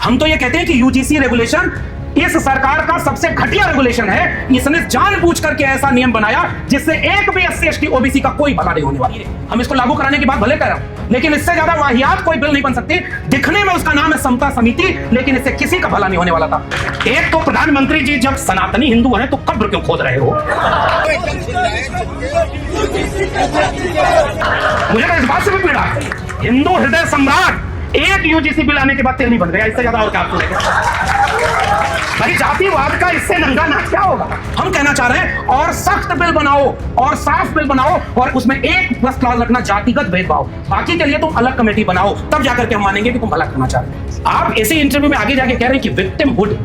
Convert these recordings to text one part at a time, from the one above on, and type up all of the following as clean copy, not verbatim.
हम तो ये कहते हैं कि यूजीसी रेगुलेशन इस सरकार का सबसे घटिया रेगुलेशन है। इसने जानबूझ करके ऐसा नियम बनाया जिससे एक भी एससी एसटी ओबीसी का कोई भला नहीं होने वाला है। हम इसको लागू कराने की बात भले कर रहा हूं, लेकिन इससे ज्यादा वाहियात कोई बिल नहीं बन सकती। दिखने में उसका नाम है समता समिति, लेकिन इससे किसी का भला नहीं होने वाला था। एक तो प्रधानमंत्री जी जब सनातनी हिंदू हैं तो कब्र क्यों खोद रहे हो? मुझे इस बात से भी पीड़ा है। हिंदू हृदय सम्राट एक यूजीसी बिल आने के बाद तेल नहीं बन गया, इससे ज्यादा और क्या भाई? जातिवाद का इससे नंगा नाच क्या होगा? हम कहना चाह रहे हैं और सख्त बिल बनाओ और साफ बिल बनाओ और उसमें एक बस क्लॉज रखना, जातिगत भेदभाव। बाकी के लिए तुम अलग कमेटी बनाओ, तब जाकर के हम मानेंगे कि तुम भला करना चाह रहे हैं। आप ऐसे इंटरव्यू में आगे जाके कह रहे हैं कि विक्टिमहुड,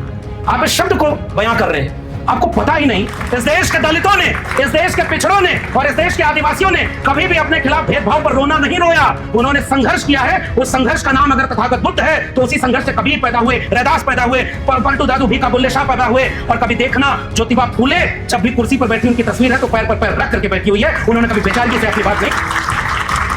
आप इस शब्द को बयां कर रहे हैं। आपको पता ही नहीं, इस देश के दलितों ने, इस देश के पिछड़ों ने और इस देश के आदिवासियों ने कभी भी अपने खिलाफ भेदभाव पर रोना नहीं रोया। उन्होंने संघर्ष किया है। उस संघर्ष का नाम अगर तथागत बुद्ध है तो उसी संघर्ष से कबीर पैदा हुए, रैदास पैदा हुए, पलटू दादू भीखा बुल्ले शाह पैदा हुए। और कभी देखना, ज्योतिबा फूले जब भी कुर्सी पर बैठी, उनकी तस्वीर है तो पैर पर पैर रख करके बैठी हुई है। उन्होंने कभी बेचारगी से अपनी बात नहीं।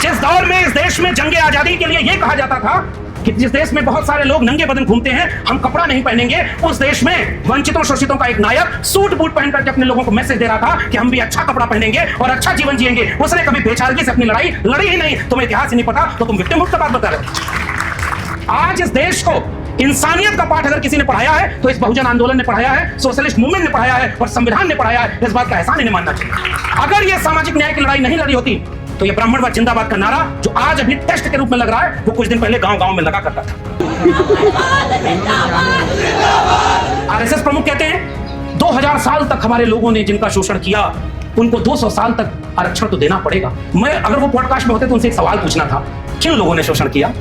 जिस दौर में इस देश में जंगे आजादी के लिए यह कहा जाता था कि जिस देश में बहुत सारे लोग नंगे बदन घूमते हैं, हम कपड़ा नहीं पहनेंगे, उस देश में वंचितों शोषितों का एक नायक सूट बूट पहन करके अपने लोगों को मैसेज दे रहा था कि हम भी अच्छा कपड़ा पहनेंगे और अच्छा जीवन जिएंगे। उसने कभी बेचारगी से अपनी लड़ाई लड़ी ही नहीं। तुम्हें इतिहास ही नहीं पता तो तुम विक्टिमहुड का बात बता रहे हो। आज इस देश को इंसानियत का पाठ अगर किसी ने पढ़ाया है तो इस बहुजन आंदोलन ने पढ़ाया है, सोशलिस्ट मूवमेंट ने पढ़ाया है और संविधान ने पढ़ाया है। इस बात का एहसान इन्हें मानना चाहिए। अगर यह सामाजिक न्याय की लड़ाई नहीं लड़ी होती तो ये ब्राह्मणवाद जिंदाबाद का नारा जो आज अभी टेस्ट के रूप में लग रहा है, वो कुछ दिन पहले गांव-गांव में लगा करता था। आरएसएस प्रमुख कहते हैं 2000 साल तक हमारे लोगों ने जिनका शोषण किया, उनको 200 साल तक आरक्षण तो देना पड़ेगा। मैं अगर वो पॉडकास्ट में होते तो उनसे एक सवाल पूछना था, किन लोगों ने शोषण किया?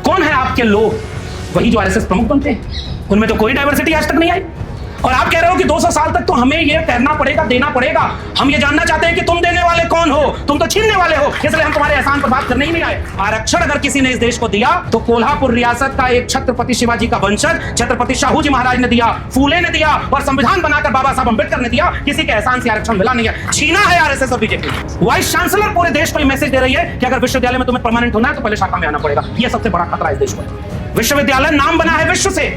कौन है आपके लोग? वही जो आरएसएस प्रमुख बनते हैं। उनमें तो कोई डाइवर्सिटी आज तक नहीं आई। और आप कह रहे हो कि 200 साल तक तो हमें ये करना पड़ेगा, देना पड़ेगा। हम ये जानना चाहते हैं कि तुम देने वाले कौन हो? तुम तो छीनने वाले हो, इसलिए हम तुम्हारे एहसान पर बात करने ही नहीं आए। आरक्षण अगर किसी ने इस देश को दिया तो कोल्हापुर रियासत का एक छत्रपति शिवाजी का वंशज छत्रपति शाहू जी महाराज ने दिया, फूले ने दिया और संविधान बनाकर बाबा साहब अम्बेडकर ने दिया। किसी के एहसान से आरक्षण मिला नहीं है, छीना है आरएसएस और बीजेपी। वाइस चांसलर पूरे देश को ये मैसेज दे रही है कि अगर विश्वविद्यालय में तुम्हें परमानेंट होना है तो पहले शाखा में आना पड़ेगा। यह सबसे बड़ा खतरा इस देश को। विश्वविद्यालय नाम बना है विश्व से,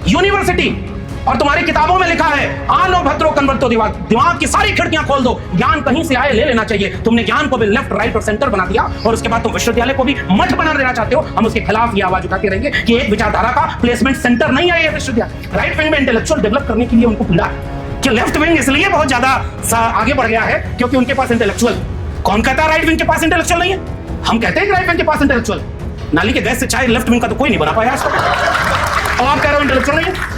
यूनिवर्सिटी, और तुम्हारी किताबों में लिखा है आनो भद्रो कन्वर्तो दिमाग की सारी खिड़कियां खोल दो, ज्ञान कहीं से आए ले लेना चाहिए। तुमने ज्ञान को भी लेफ्ट राइट और सेंटर बना दिया और उसके बाद तुम विश्वविद्यालय को भी मठ बना देना चाहते हो। हम उसके खिलाफ ये आवाज उठाते रहेंगे कि एक विचारधारा का प्लेसमेंट सेंटर नहीं है ये विश्वविद्यालय। राइट विंग में इंटेलेक्चुअल डेवलप करने के लिए उनको पीड़ा है कि लेफ्ट विंग इसलिए बहुत ज्यादा आगे बढ़ गया है क्योंकि उनके पास इंटेलेक्चुअल। कौन कहता है राइट विंग के पास इंटेलेक्चुअल नहीं है? हम कहते हैं कि राइट विंग के पास इंटेलेक्चुअल। नाली के गैस से चाय लेफ्ट विंग का तो कोई नहीं बना पाया आज तक, और आप कह रहे हो इंटेलेक्चुअल नहीं है?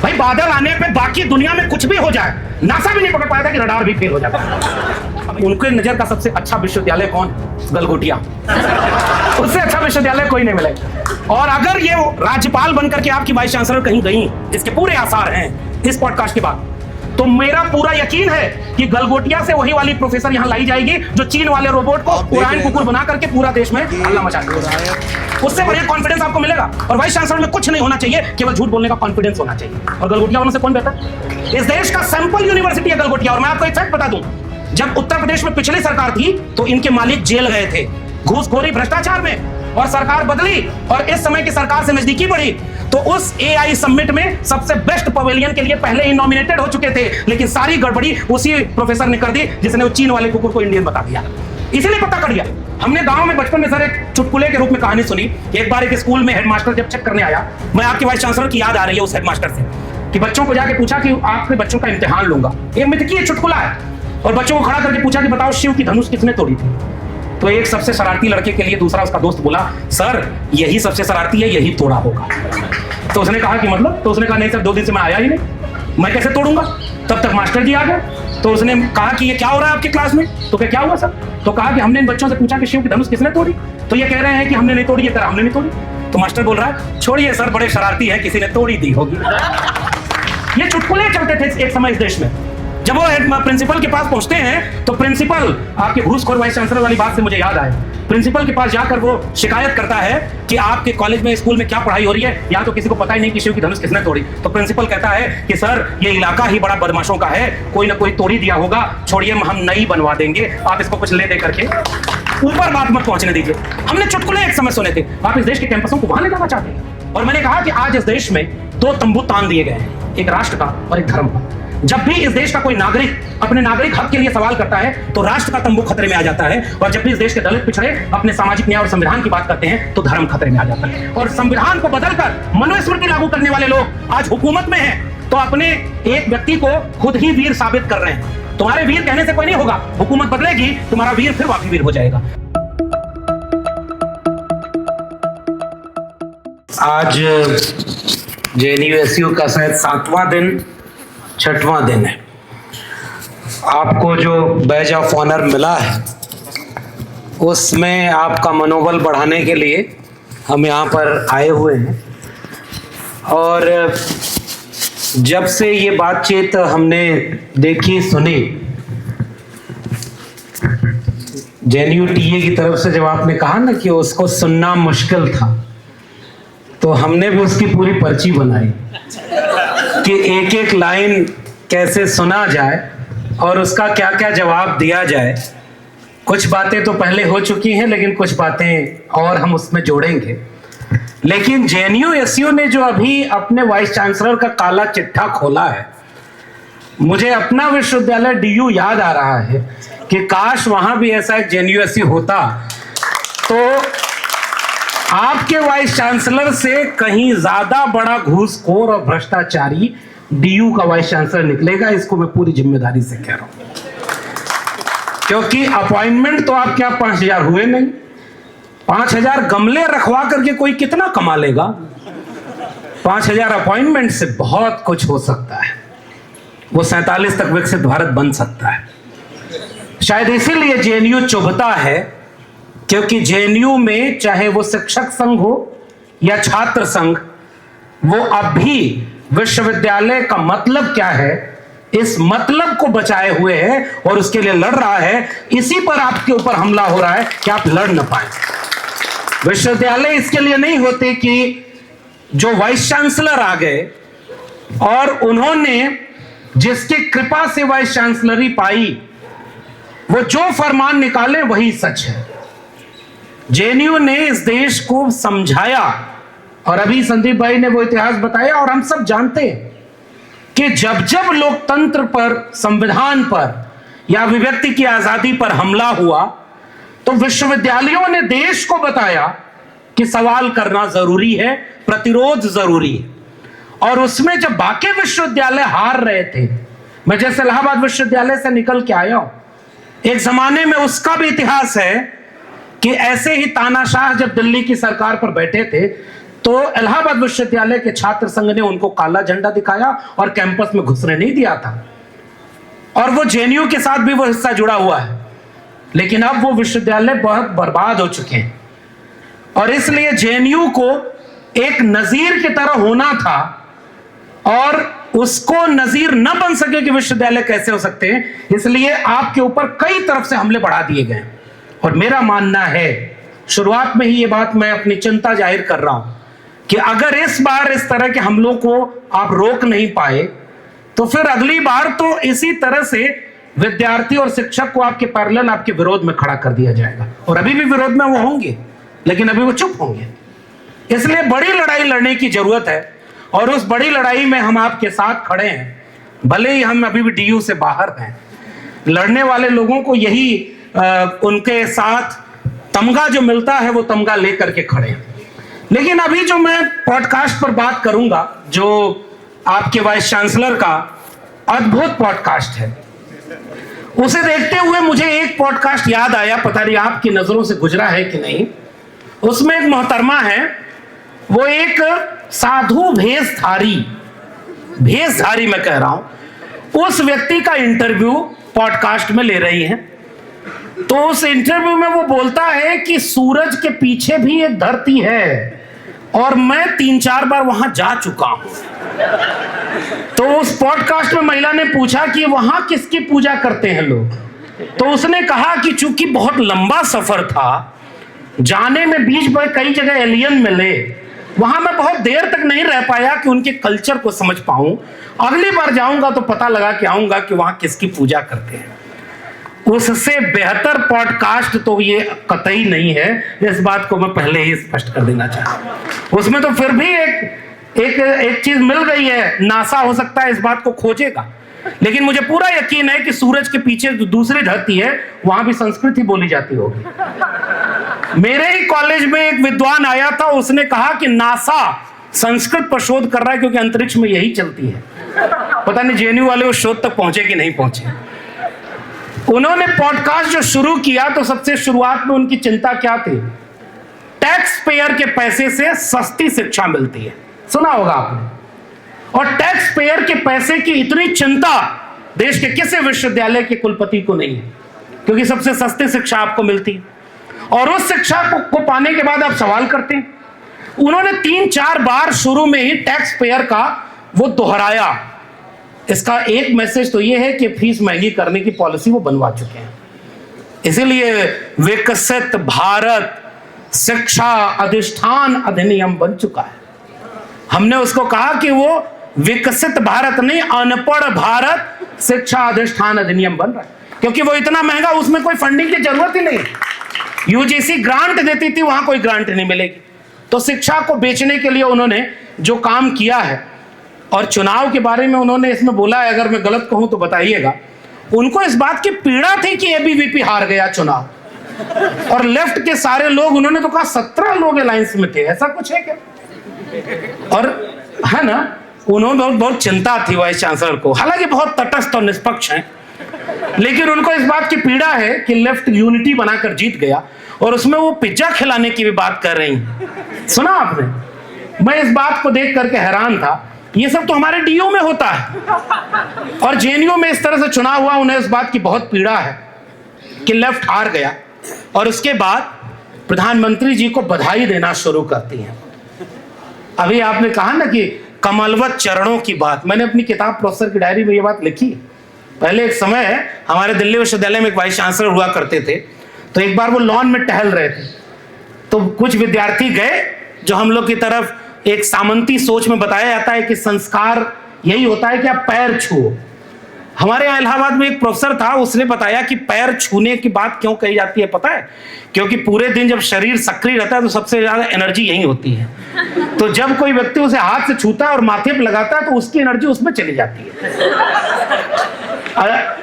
भाई बादल आने पे बाकी दुनिया में कुछ भी हो जाए, नासा भी नहीं पकड़ पाया था कि रडार भी फेल हो जाता। उनके नजर का सबसे अच्छा विश्वविद्यालय कौन? गलगोटिया। उससे अच्छा विश्वविद्यालय कोई नहीं मिलेगा। और अगर ये राज्यपाल बनकर के आपकी वाइस चांसलर कहीं गई, जिसके पूरे आसार हैं इस पॉडकास्ट के बाद, तो मेरा पूरा यकीन है कि गलगोटिया से वही वाली प्रोफेसर यहाँ लाई जाएगी जो चीन वाले रोबोट को उड़ान कुकुर बना करके पूरा देश में हल्ला मचा देगा। उससे बढ़िया कॉन्फिडेंस आपको मिलेगा। और वाइस चांसलर में कुछ नहीं होना चाहिए, केवल झूठ बोलने का कॉन्फिडेंस होना चाहिए। और गलगोटिया होने से कौन बेहतर? इस देश का सैंपल यूनिवर्सिटी है गलगोटिया। और मैं आपको एक फैक्ट बता दूं, जब उत्तर प्रदेश में पिछली सरकार थी तो इनके मालिक जेल गए थे घूसखोरी भ्रष्टाचार में, और सरकार बदली और इस समय की सरकार से नजदीकी बढ़ी तो उस एआई समिट में सबसे बेस्ट पवेलियन के लिए पहले ही नॉमिनेटेड हो चुके थे। लेकिन सारी गड़बड़ी उसी प्रोफेसर ने कर दी जिसने वो चीन वाले कुकुर को इंडियन बता दिया। इसीलिए पता कर दिया। हमने गांव में बचपन में सर एक चुटकुले के रूप में कहानी सुनी। एक बार एक स्कूल में हेडमास्टर जब चेक करने आया, मैं आपके वाइस चांसलर की याद आ रही है उस हेडमास्टर से, कि बच्चों को जाके पूछा कि आपके बच्चों का इम्तिहान लूंगा। ये मिथकीय चुटकुला है। और बच्चों को खड़ा करके पूछा कि बताओ शिव की धनुष किसने तोड़ी थी? तो एक सबसे शरारती लड़के के लिए दूसरा उसका दोस्त बोला, सर यही सबसे शरारती है, यही तोड़ा होगा। तो उसने कहा कि मतलब? तो उसने कहा नहीं सर, 2 दिन से मैं आया ही नहीं, मैं कैसे तोड़ूंगा? तब तक मास्टर जी आ गए। तो उसने कहा कि ये क्या हो रहा है आपकी क्लास में? तो क्या हुआ सर? तो कहा कि हमने इन बच्चों से पूछा कि शिव की धनुष किसने तोड़ी, तो ये कह रहे हैं कि हमने नहीं तोड़ी, ये तरह हमने नहीं तोड़ी। तो मास्टर बोल रहा है छोड़िए सर, बड़े शरारती है, किसी ने तोड़ी दी होगी। ये चुटकुले चलते थे एक समय इस देश में। जब वो प्रिंसिपल के पास पहुंचते हैं तो प्रिंसिपल, आपके घूसखोर वाइस चांसलर वाली बात से मुझे याद आया, प्रिंसिपल के पास जाकर वो शिकायत करता है कि आपके कॉलेज में स्कूल में क्या पढ़ाई हो रही है, यहाँ तो किसी को पता ही नहीं कि शिव की धनुष किसने तोड़ी। तो प्रिंसिपल कहता है कि सर ये इलाका ही बड़ा बदमाशों का है, कोई ना कोई तोड़ी दिया होगा, छोड़िए हम नई बनवा देंगे, आप इसको कुछ ले दे करके ऊपर बात मत पहुंचने दीजिए। हमने चुटकुले एक समय सुने थे। आप इस देश के कैंपसों को वहां ले जाना चाहते हैं? और मैंने कहा कि आज इस देश में दो तंबू तान दिए गए हैं, एक राष्ट्र का और एक धर्म का। जब भी इस देश का कोई नागरिक अपने नागरिक हक के लिए सवाल करता है तो राष्ट्र का तंबू खतरे में आ जाता है, और जब भी इस देश के दलित पिछड़े अपने सामाजिक न्याय और संविधान की बात करते हैं तो धर्म खतरे में आ जाता है। और संविधान को बदलकर मनुस्मृति लागू करने वाले लोग आज हुकूमत में हैं तो अपने एक व्यक्ति को खुद ही वीर साबित कर रहे हैं। तुम्हारे वीर कहने से कोई नहीं होगा, हुकूमत बदलेगी, तुम्हारा वीर फिर वाकई वीर हो जाएगा। आज JNU-SU का शायद 7वां दिन 6वां दिन है। आपको जो बैज ऑफ ऑनर मिला है उसमें आपका मनोबल बढ़ाने के लिए हम यहाँ पर आए हुए हैं। और जब से ये बातचीत हमने देखी सुनी, JNU-TA की तरफ से जब आपने कहा ना कि उसको सुनना मुश्किल था, तो हमने भी उसकी पूरी पर्ची बनाई कि एक एक लाइन कैसे सुना जाए और उसका क्या क्या जवाब दिया जाए। कुछ बातें तो पहले हो चुकी हैं, लेकिन कुछ बातें और हम उसमें जोड़ेंगे। लेकिन JNU-SU ने जो अभी अपने वाइस चांसलर का काला चिट्ठा खोला है, मुझे अपना विश्वविद्यालय DU याद आ रहा है कि काश वहां भी ऐसा एक JNU-SU होता तो आपके वाइस चांसलर से कहीं ज्यादा बड़ा घूसखोर और भ्रष्टाचारी DU का वाइस चांसलर निकलेगा। इसको मैं पूरी जिम्मेदारी से कह रहा हूं, क्योंकि अपॉइंटमेंट तो आपके यहाँ 5000 हुए नहीं। 5000 गमले रखवा करके कोई कितना कमा लेगा? 5000 अपॉइंटमेंट से बहुत कुछ हो सकता है। वो 47 तक विकसित भारत बन सकता है। शायद इसीलिए JNU चुभता है, क्योंकि JNU में चाहे वो शिक्षक संघ हो या छात्र संघ, वो अब भी विश्वविद्यालय का मतलब क्या है इस मतलब को बचाए हुए है और उसके लिए लड़ रहा है। इसी पर आपके ऊपर हमला हो रहा है कि आप लड़ न पाए। विश्वविद्यालय इसके लिए नहीं होते कि जो वाइस चांसलर आ गए और उन्होंने जिसकी कृपा से वाइस चांसलरी पाई, वो जो फरमान निकाले वही सच है। JNU ने इस देश को समझाया, और अभी संदीप भाई ने वो इतिहास बताया और हम सब जानते हैं कि जब जब लोकतंत्र पर, संविधान पर या अभिव्यक्ति की आजादी पर हमला हुआ तो विश्वविद्यालयों ने देश को बताया कि सवाल करना जरूरी है, प्रतिरोध जरूरी है। और उसमें जब बाकी विश्वविद्यालय हार रहे थे, मैं जैसे इलाहाबाद विश्वविद्यालय से निकल के आया हूं, एक जमाने में उसका भी इतिहास है कि ऐसे ही तानाशाह जब दिल्ली की सरकार पर बैठे थे तो इलाहाबाद विश्वविद्यालय के छात्र संघ ने उनको काला झंडा दिखाया और कैंपस में घुसने नहीं दिया था। और वो JNU के साथ भी वो हिस्सा जुड़ा हुआ है, लेकिन अब वो विश्वविद्यालय बहुत बर्बाद हो चुके हैं। और इसलिए JNU को एक नजीर की तरह होना था, और उसको नजीर न बन सके कि विश्वविद्यालय कैसे हो सकते हैं, इसलिए आपके ऊपर कई तरफ से हमले बढ़ा दिए गए। और मेरा मानना है, शुरुआत में ही ये बात मैं अपनी चिंता जाहिर कर रहा हूं कि अगर इस बार इस तरह के हमलों को आप रोक नहीं पाए तो फिर अगली बार तो इसी तरह से विद्यार्थी और शिक्षक को आपके पैरेलल आपके विरोध में खड़ा कर दिया जाएगा। और अभी भी विरोध में वो होंगे, लेकिन अभी वो चुप होंगे। इसलिए बड़ी लड़ाई लड़ने की जरूरत है, और उस बड़ी लड़ाई में हम आपके साथ खड़े हैं, भले ही हम अभी भी DU से बाहर हैं। लड़ने वाले लोगों को यही उनके साथ तमगा जो मिलता है वो तमगा लेकर के खड़े हैं। लेकिन अभी जो मैं पॉडकास्ट पर बात करूंगा, जो आपके वाइस चांसलर का अद्भुत पॉडकास्ट है, उसे देखते हुए मुझे एक पॉडकास्ट याद आया, पता नहीं आपकी नजरों से गुजरा है कि नहीं। उसमें एक मोहतरमा है, वो एक साधु भेषधारी मैं कह रहा हूं, उस व्यक्ति का इंटरव्यू पॉडकास्ट में ले रही हैं। तो उस इंटरव्यू में वो बोलता है कि सूरज के पीछे भी एक धरती है और मैं 3-4 बार वहां जा चुका हूं। तो उस पॉडकास्ट में महिला ने पूछा कि वहां किसकी पूजा करते हैं लोग, तो उसने कहा कि चूंकि बहुत लंबा सफर था, जाने में बीच में कई जगह एलियन मिले, वहां मैं बहुत देर तक नहीं रह पाया कि उनके कल्चर को समझ पाऊं। अगली बार जाऊंगा तो पता लगा कि आऊंगा कि वहां किसकी पूजा करते हैं। उससे बेहतर पॉडकास्ट तो ये कतई नहीं है। इस बात को मैं पहले ही स्पष्ट कर देना चाहता हूं। उसमें तो फिर भी एक चीज मिल गई है, नासा हो सकता है इस बात को खोजेगा, लेकिन मुझे पूरा यकीन है कि सूरज के पीछे जो दूसरी धरती है वहां भी संस्कृत ही बोली जाती होगी। मेरे ही कॉलेज में एक विद्वान आया था, उसने कहा कि नासा संस्कृत पर शोध कर रहा है क्योंकि अंतरिक्ष में यही चलती है। पता नहीं जेएनयू वाले उस शोध तक पहुंचे कि नहीं पहुंचे। उन्होंने पॉडकास्ट जो शुरू किया तो सबसे शुरुआत में उनकी चिंता क्या थी? टैक्स पेयर के पैसे से सस्ती शिक्षा मिलती है, सुना होगा आपने। और टैक्स पेयर के पैसे की इतनी चिंता देश के किसी विश्वविद्यालय के कुलपति को नहीं है, क्योंकि सबसे सस्ती शिक्षा आपको मिलती है। और उस शिक्षा को पाने के बाद आप सवाल करते हैं। उन्होंने 3-4 बार शुरू में ही टैक्स पेयर का वो दोहराया। इसका एक मैसेज तो ये है कि फीस महंगी करने की पॉलिसी वो बनवा चुके हैं। इसीलिए विकसित भारत शिक्षा अधिष्ठान अधिनियम बन चुका है। हमने उसको कहा कि वो विकसित भारत नहीं, अनपढ़ भारत शिक्षा अधिष्ठान अधिनियम बन रहा है, क्योंकि वो इतना महंगा, उसमें कोई फंडिंग की जरूरत ही नहीं। यूजीसी ग्रांट देती थी, वहां कोई ग्रांट नहीं मिलेगी। तो शिक्षा को बेचने के लिए उन्होंने जो काम किया है, और चुनाव के बारे में उन्होंने इसमें बोला है, अगर मैं गलत कहूं तो बताइएगा, उनको इस बात की पीड़ा थी कि एबीवीपी हार गया चुनाव, और लेफ्ट के सारे लोग, उन्होंने तो कहा 17 लोग अलायंस में थे, ऐसा कुछ है क्या? और है ना, उन्होंने बहुत चिंता थी वाइस चांसलर को, हालांकि बहुत तटस्थ और निष्पक्ष हैं, लेकिन उनको इस बात की पीड़ा है कि लेफ्ट यूनिटी बनाकर जीत गया, और उसमें वो पिज्जा खिलाने की भी बात कर रही हैं। सुना आपने? मैं इस बात को देख करके हैरान था। ये सब तो हमारे डीयू में होता है, और जेएनयू में इस तरह से चुनाव हुआ। उन्हें इस बात की बहुत पीड़ा है कि लेफ्ट हार गया, और उसके बाद प्रधानमंत्री जी को बधाई देना शुरू करती हैं। अभी आपने कहा ना कि कमलवत चरणों की बात, मैंने अपनी किताब प्रोफेसर की डायरी में ये बात लिखी। पहले एक समय है, हमारे दिल्ली विश्वविद्यालय में एक वाइस चांसलर हुआ करते थे, तो एक बार वो लॉन में टहल रहे थे, तो कुछ विद्यार्थी गए, जो हम लोग की तरफ एक सामंती सोच में बताया जाता है कि संस्कार यही होता है कि आप पैर छुओ। हमारे यहाँ इलाहाबाद में एक प्रोफेसर था, उसने बताया कि पैर छूने की बात क्यों कही जाती है पता है? क्योंकि पूरे दिन जब शरीर सक्रिय रहता है तो सबसे ज्यादा एनर्जी यही होती है। तो जब कोई व्यक्ति उसे हाथ से छूता है और माथे पे लगाता है तो उसकी एनर्जी उसमें चली जाती है।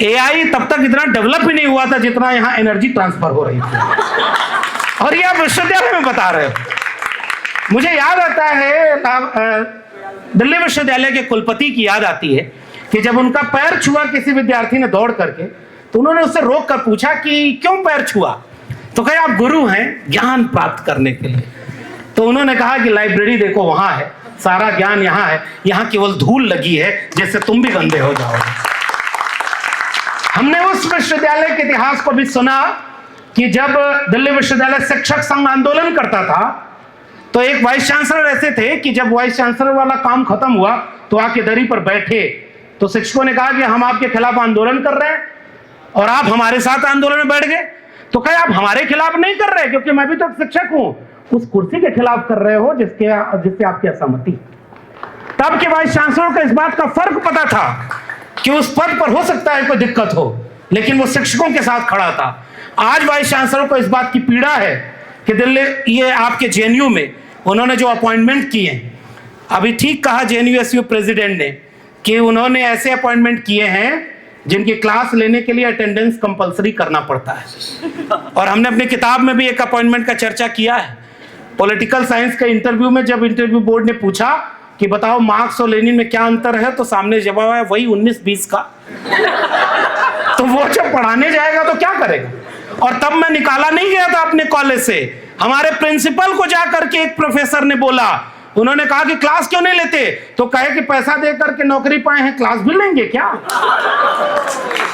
एआई तब तक इतना डेवलप ही नहीं हुआ था जितना यहाँ एनर्जी ट्रांसफर हो रही थी, और ये आप विश्वविद्यालय में बता रहे हो। मुझे याद आता है, दिल्ली विश्वविद्यालय के कुलपति की याद आती है कि जब उनका पैर छुआ किसी विद्यार्थी ने दौड़ करके, तो उन्होंने उससे रोक कर पूछा कि क्यों पैर छुआ? तो कहे आप गुरु हैं ज्ञान प्राप्त करने के लिए। तो उन्होंने कहा कि लाइब्रेरी देखो वहां है, सारा ज्ञान यहाँ है, यहाँ केवल धूल लगी है जिससे तुम भी गंदे हो जाओगे। हमने उस विश्वविद्यालय के इतिहास को भी सुना कि जब दिल्ली विश्वविद्यालय शिक्षक संघ आंदोलन करता था, तो एक वाइस चांसलर ऐसे थे कि जब वाइस चांसलर वाला काम खत्म हुआ तो आके दरी पर बैठे, तो शिक्षकों ने कहा कि हम आपके खिलाफ आंदोलन कर रहे हैं और आप हमारे साथ आंदोलन में बैठ गए। तो कहे आप हमारे खिलाफ नहीं कर रहे, क्योंकि मैं भी तो शिक्षक हूं, उस कुर्सी के खिलाफ कर रहे हो जिससे आपकी असहमति। तब के वाइस चांसलर को इस बात का फर्क पता था कि उस पद पर हो सकता है कोई दिक्कत हो, लेकिन वो शिक्षकों के साथ खड़ा था। आज वाइस चांसलर को इस बात की पीड़ा है कि दिल्ली, ये आपके जेएनयू में उन्होंने जो अपॉइंटमेंट किए, अभी ठीक कहा जेएनयूएसयू प्रेसिडेंट ने कि उन्होंने ऐसे अपॉइंटमेंट किए हैं जिनकी क्लास लेने के लिए अटेंडेंस कंपलसरी करना पड़ता है। और हमने अपनी किताब में भी एक अपॉइंटमेंट का चर्चा किया है। पॉलिटिकल साइंस के इंटरव्यू में जब इंटरव्यू बोर्ड ने पूछा कि बताओ मार्क्स और लेनिन में क्या अंतर है, तो सामने जवाब है वही 19-20 का। तो वो जब पढ़ाने जाएगा तो क्या करेगा? और तब मैं निकाला नहीं गया था अपने कॉलेज से, हमारे प्रिंसिपल को जाकर के एक प्रोफेसर ने बोला, उन्होंने कहा कि क्लास क्यों नहीं लेते? तो कहे कि पैसा दे करके नौकरी पाए हैं, क्लास भी लेंगे क्या?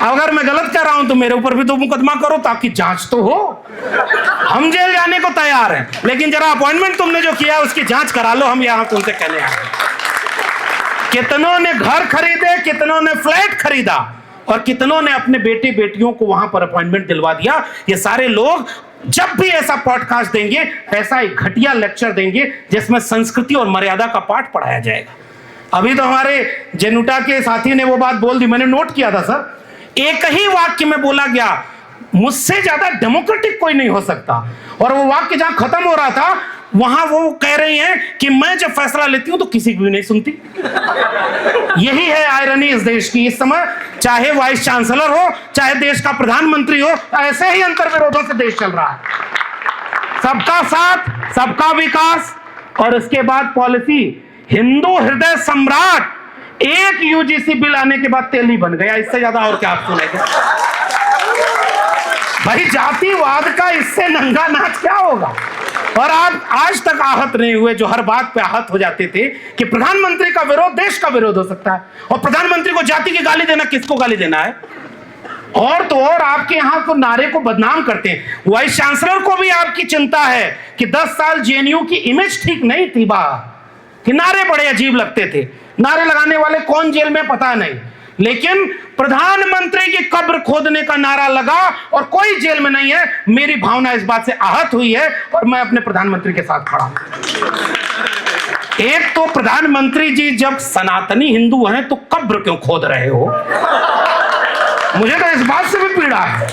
अगर मैं गलत कर रहा हूं तो मेरे ऊपर भी तो मुकदमा करो ताकि जांच तो हो। हम जेल जाने को तैयार हैं, लेकिन जरा अपॉइंटमेंट तुमने जो किया उसकी जांच करा लो, हम यहां तुमसे कहने आए। कितनों ने घर खरीदे, कितनों ने फ्लैट खरीदा, और कितनों ने अपने बेटे बेटियों को वहां पर अपॉइंटमेंट दिलवा दिया। ये सारे लोग जब भी ऐसा पॉडकास्ट देंगे, ऐसा एक घटिया लेक्चर देंगे जिसमें संस्कृति और मर्यादा का पाठ पढ़ाया जाएगा। अभी तो हमारे जेनुटा के साथी ने वो बात बोल दी, मैंने नोट किया था सर। एक ही वाक्य में बोला गया, मुझसे ज्यादा डेमोक्रेटिक कोई नहीं हो सकता। और वो वाक्य जहां खत्म हो रहा था वहां वो कह रही हैं कि मैं जब फैसला लेती हूं तो किसी की भी नहीं सुनती। यही है आयरनी इस देश की। इस समय चाहे वाइस चांसलर हो, चाहे देश का प्रधानमंत्री हो, ऐसे ही अंतर्विरोधों से देश चल रहा है। सबका साथ, सबका विकास, और इसके बाद पॉलिसी हिंदू हृदय सम्राट। एक यूजीसी बिल आने के बाद तेल ही बन गया। इससे ज्यादा और क्या आप सुनेंगे? भाई जातिवाद का इससे नंगा नाच क्या होगा? और आप आज तक आहत नहीं हुए, जो हर बात पे आहत हो जाते थे कि प्रधानमंत्री का विरोध देश का विरोध हो सकता है। और प्रधानमंत्री को जाति की गाली देना, किसको गाली देना है? और तो और आपके यहां तो नारे को बदनाम करते हैं। वाइस चांसलर को भी आपकी चिंता है कि 10 साल जेएनयू की इमेज ठीक नहीं थी बाहर, कि नारे बड़े अजीब लगते थे। नारे लगाने वाले कौन जेल में पता नहीं, लेकिन प्रधानमंत्री की कब्र खोदने का नारा लगा और कोई जेल में नहीं है। मेरी भावना इस बात से आहत हुई है और मैं अपने प्रधानमंत्री के साथ खड़ा हूं। एक तो प्रधानमंत्री जी जब सनातनी हिंदू हैं तो कब्र क्यों खोद रहे हो? मुझे तो इस बात से भी पीड़ा है।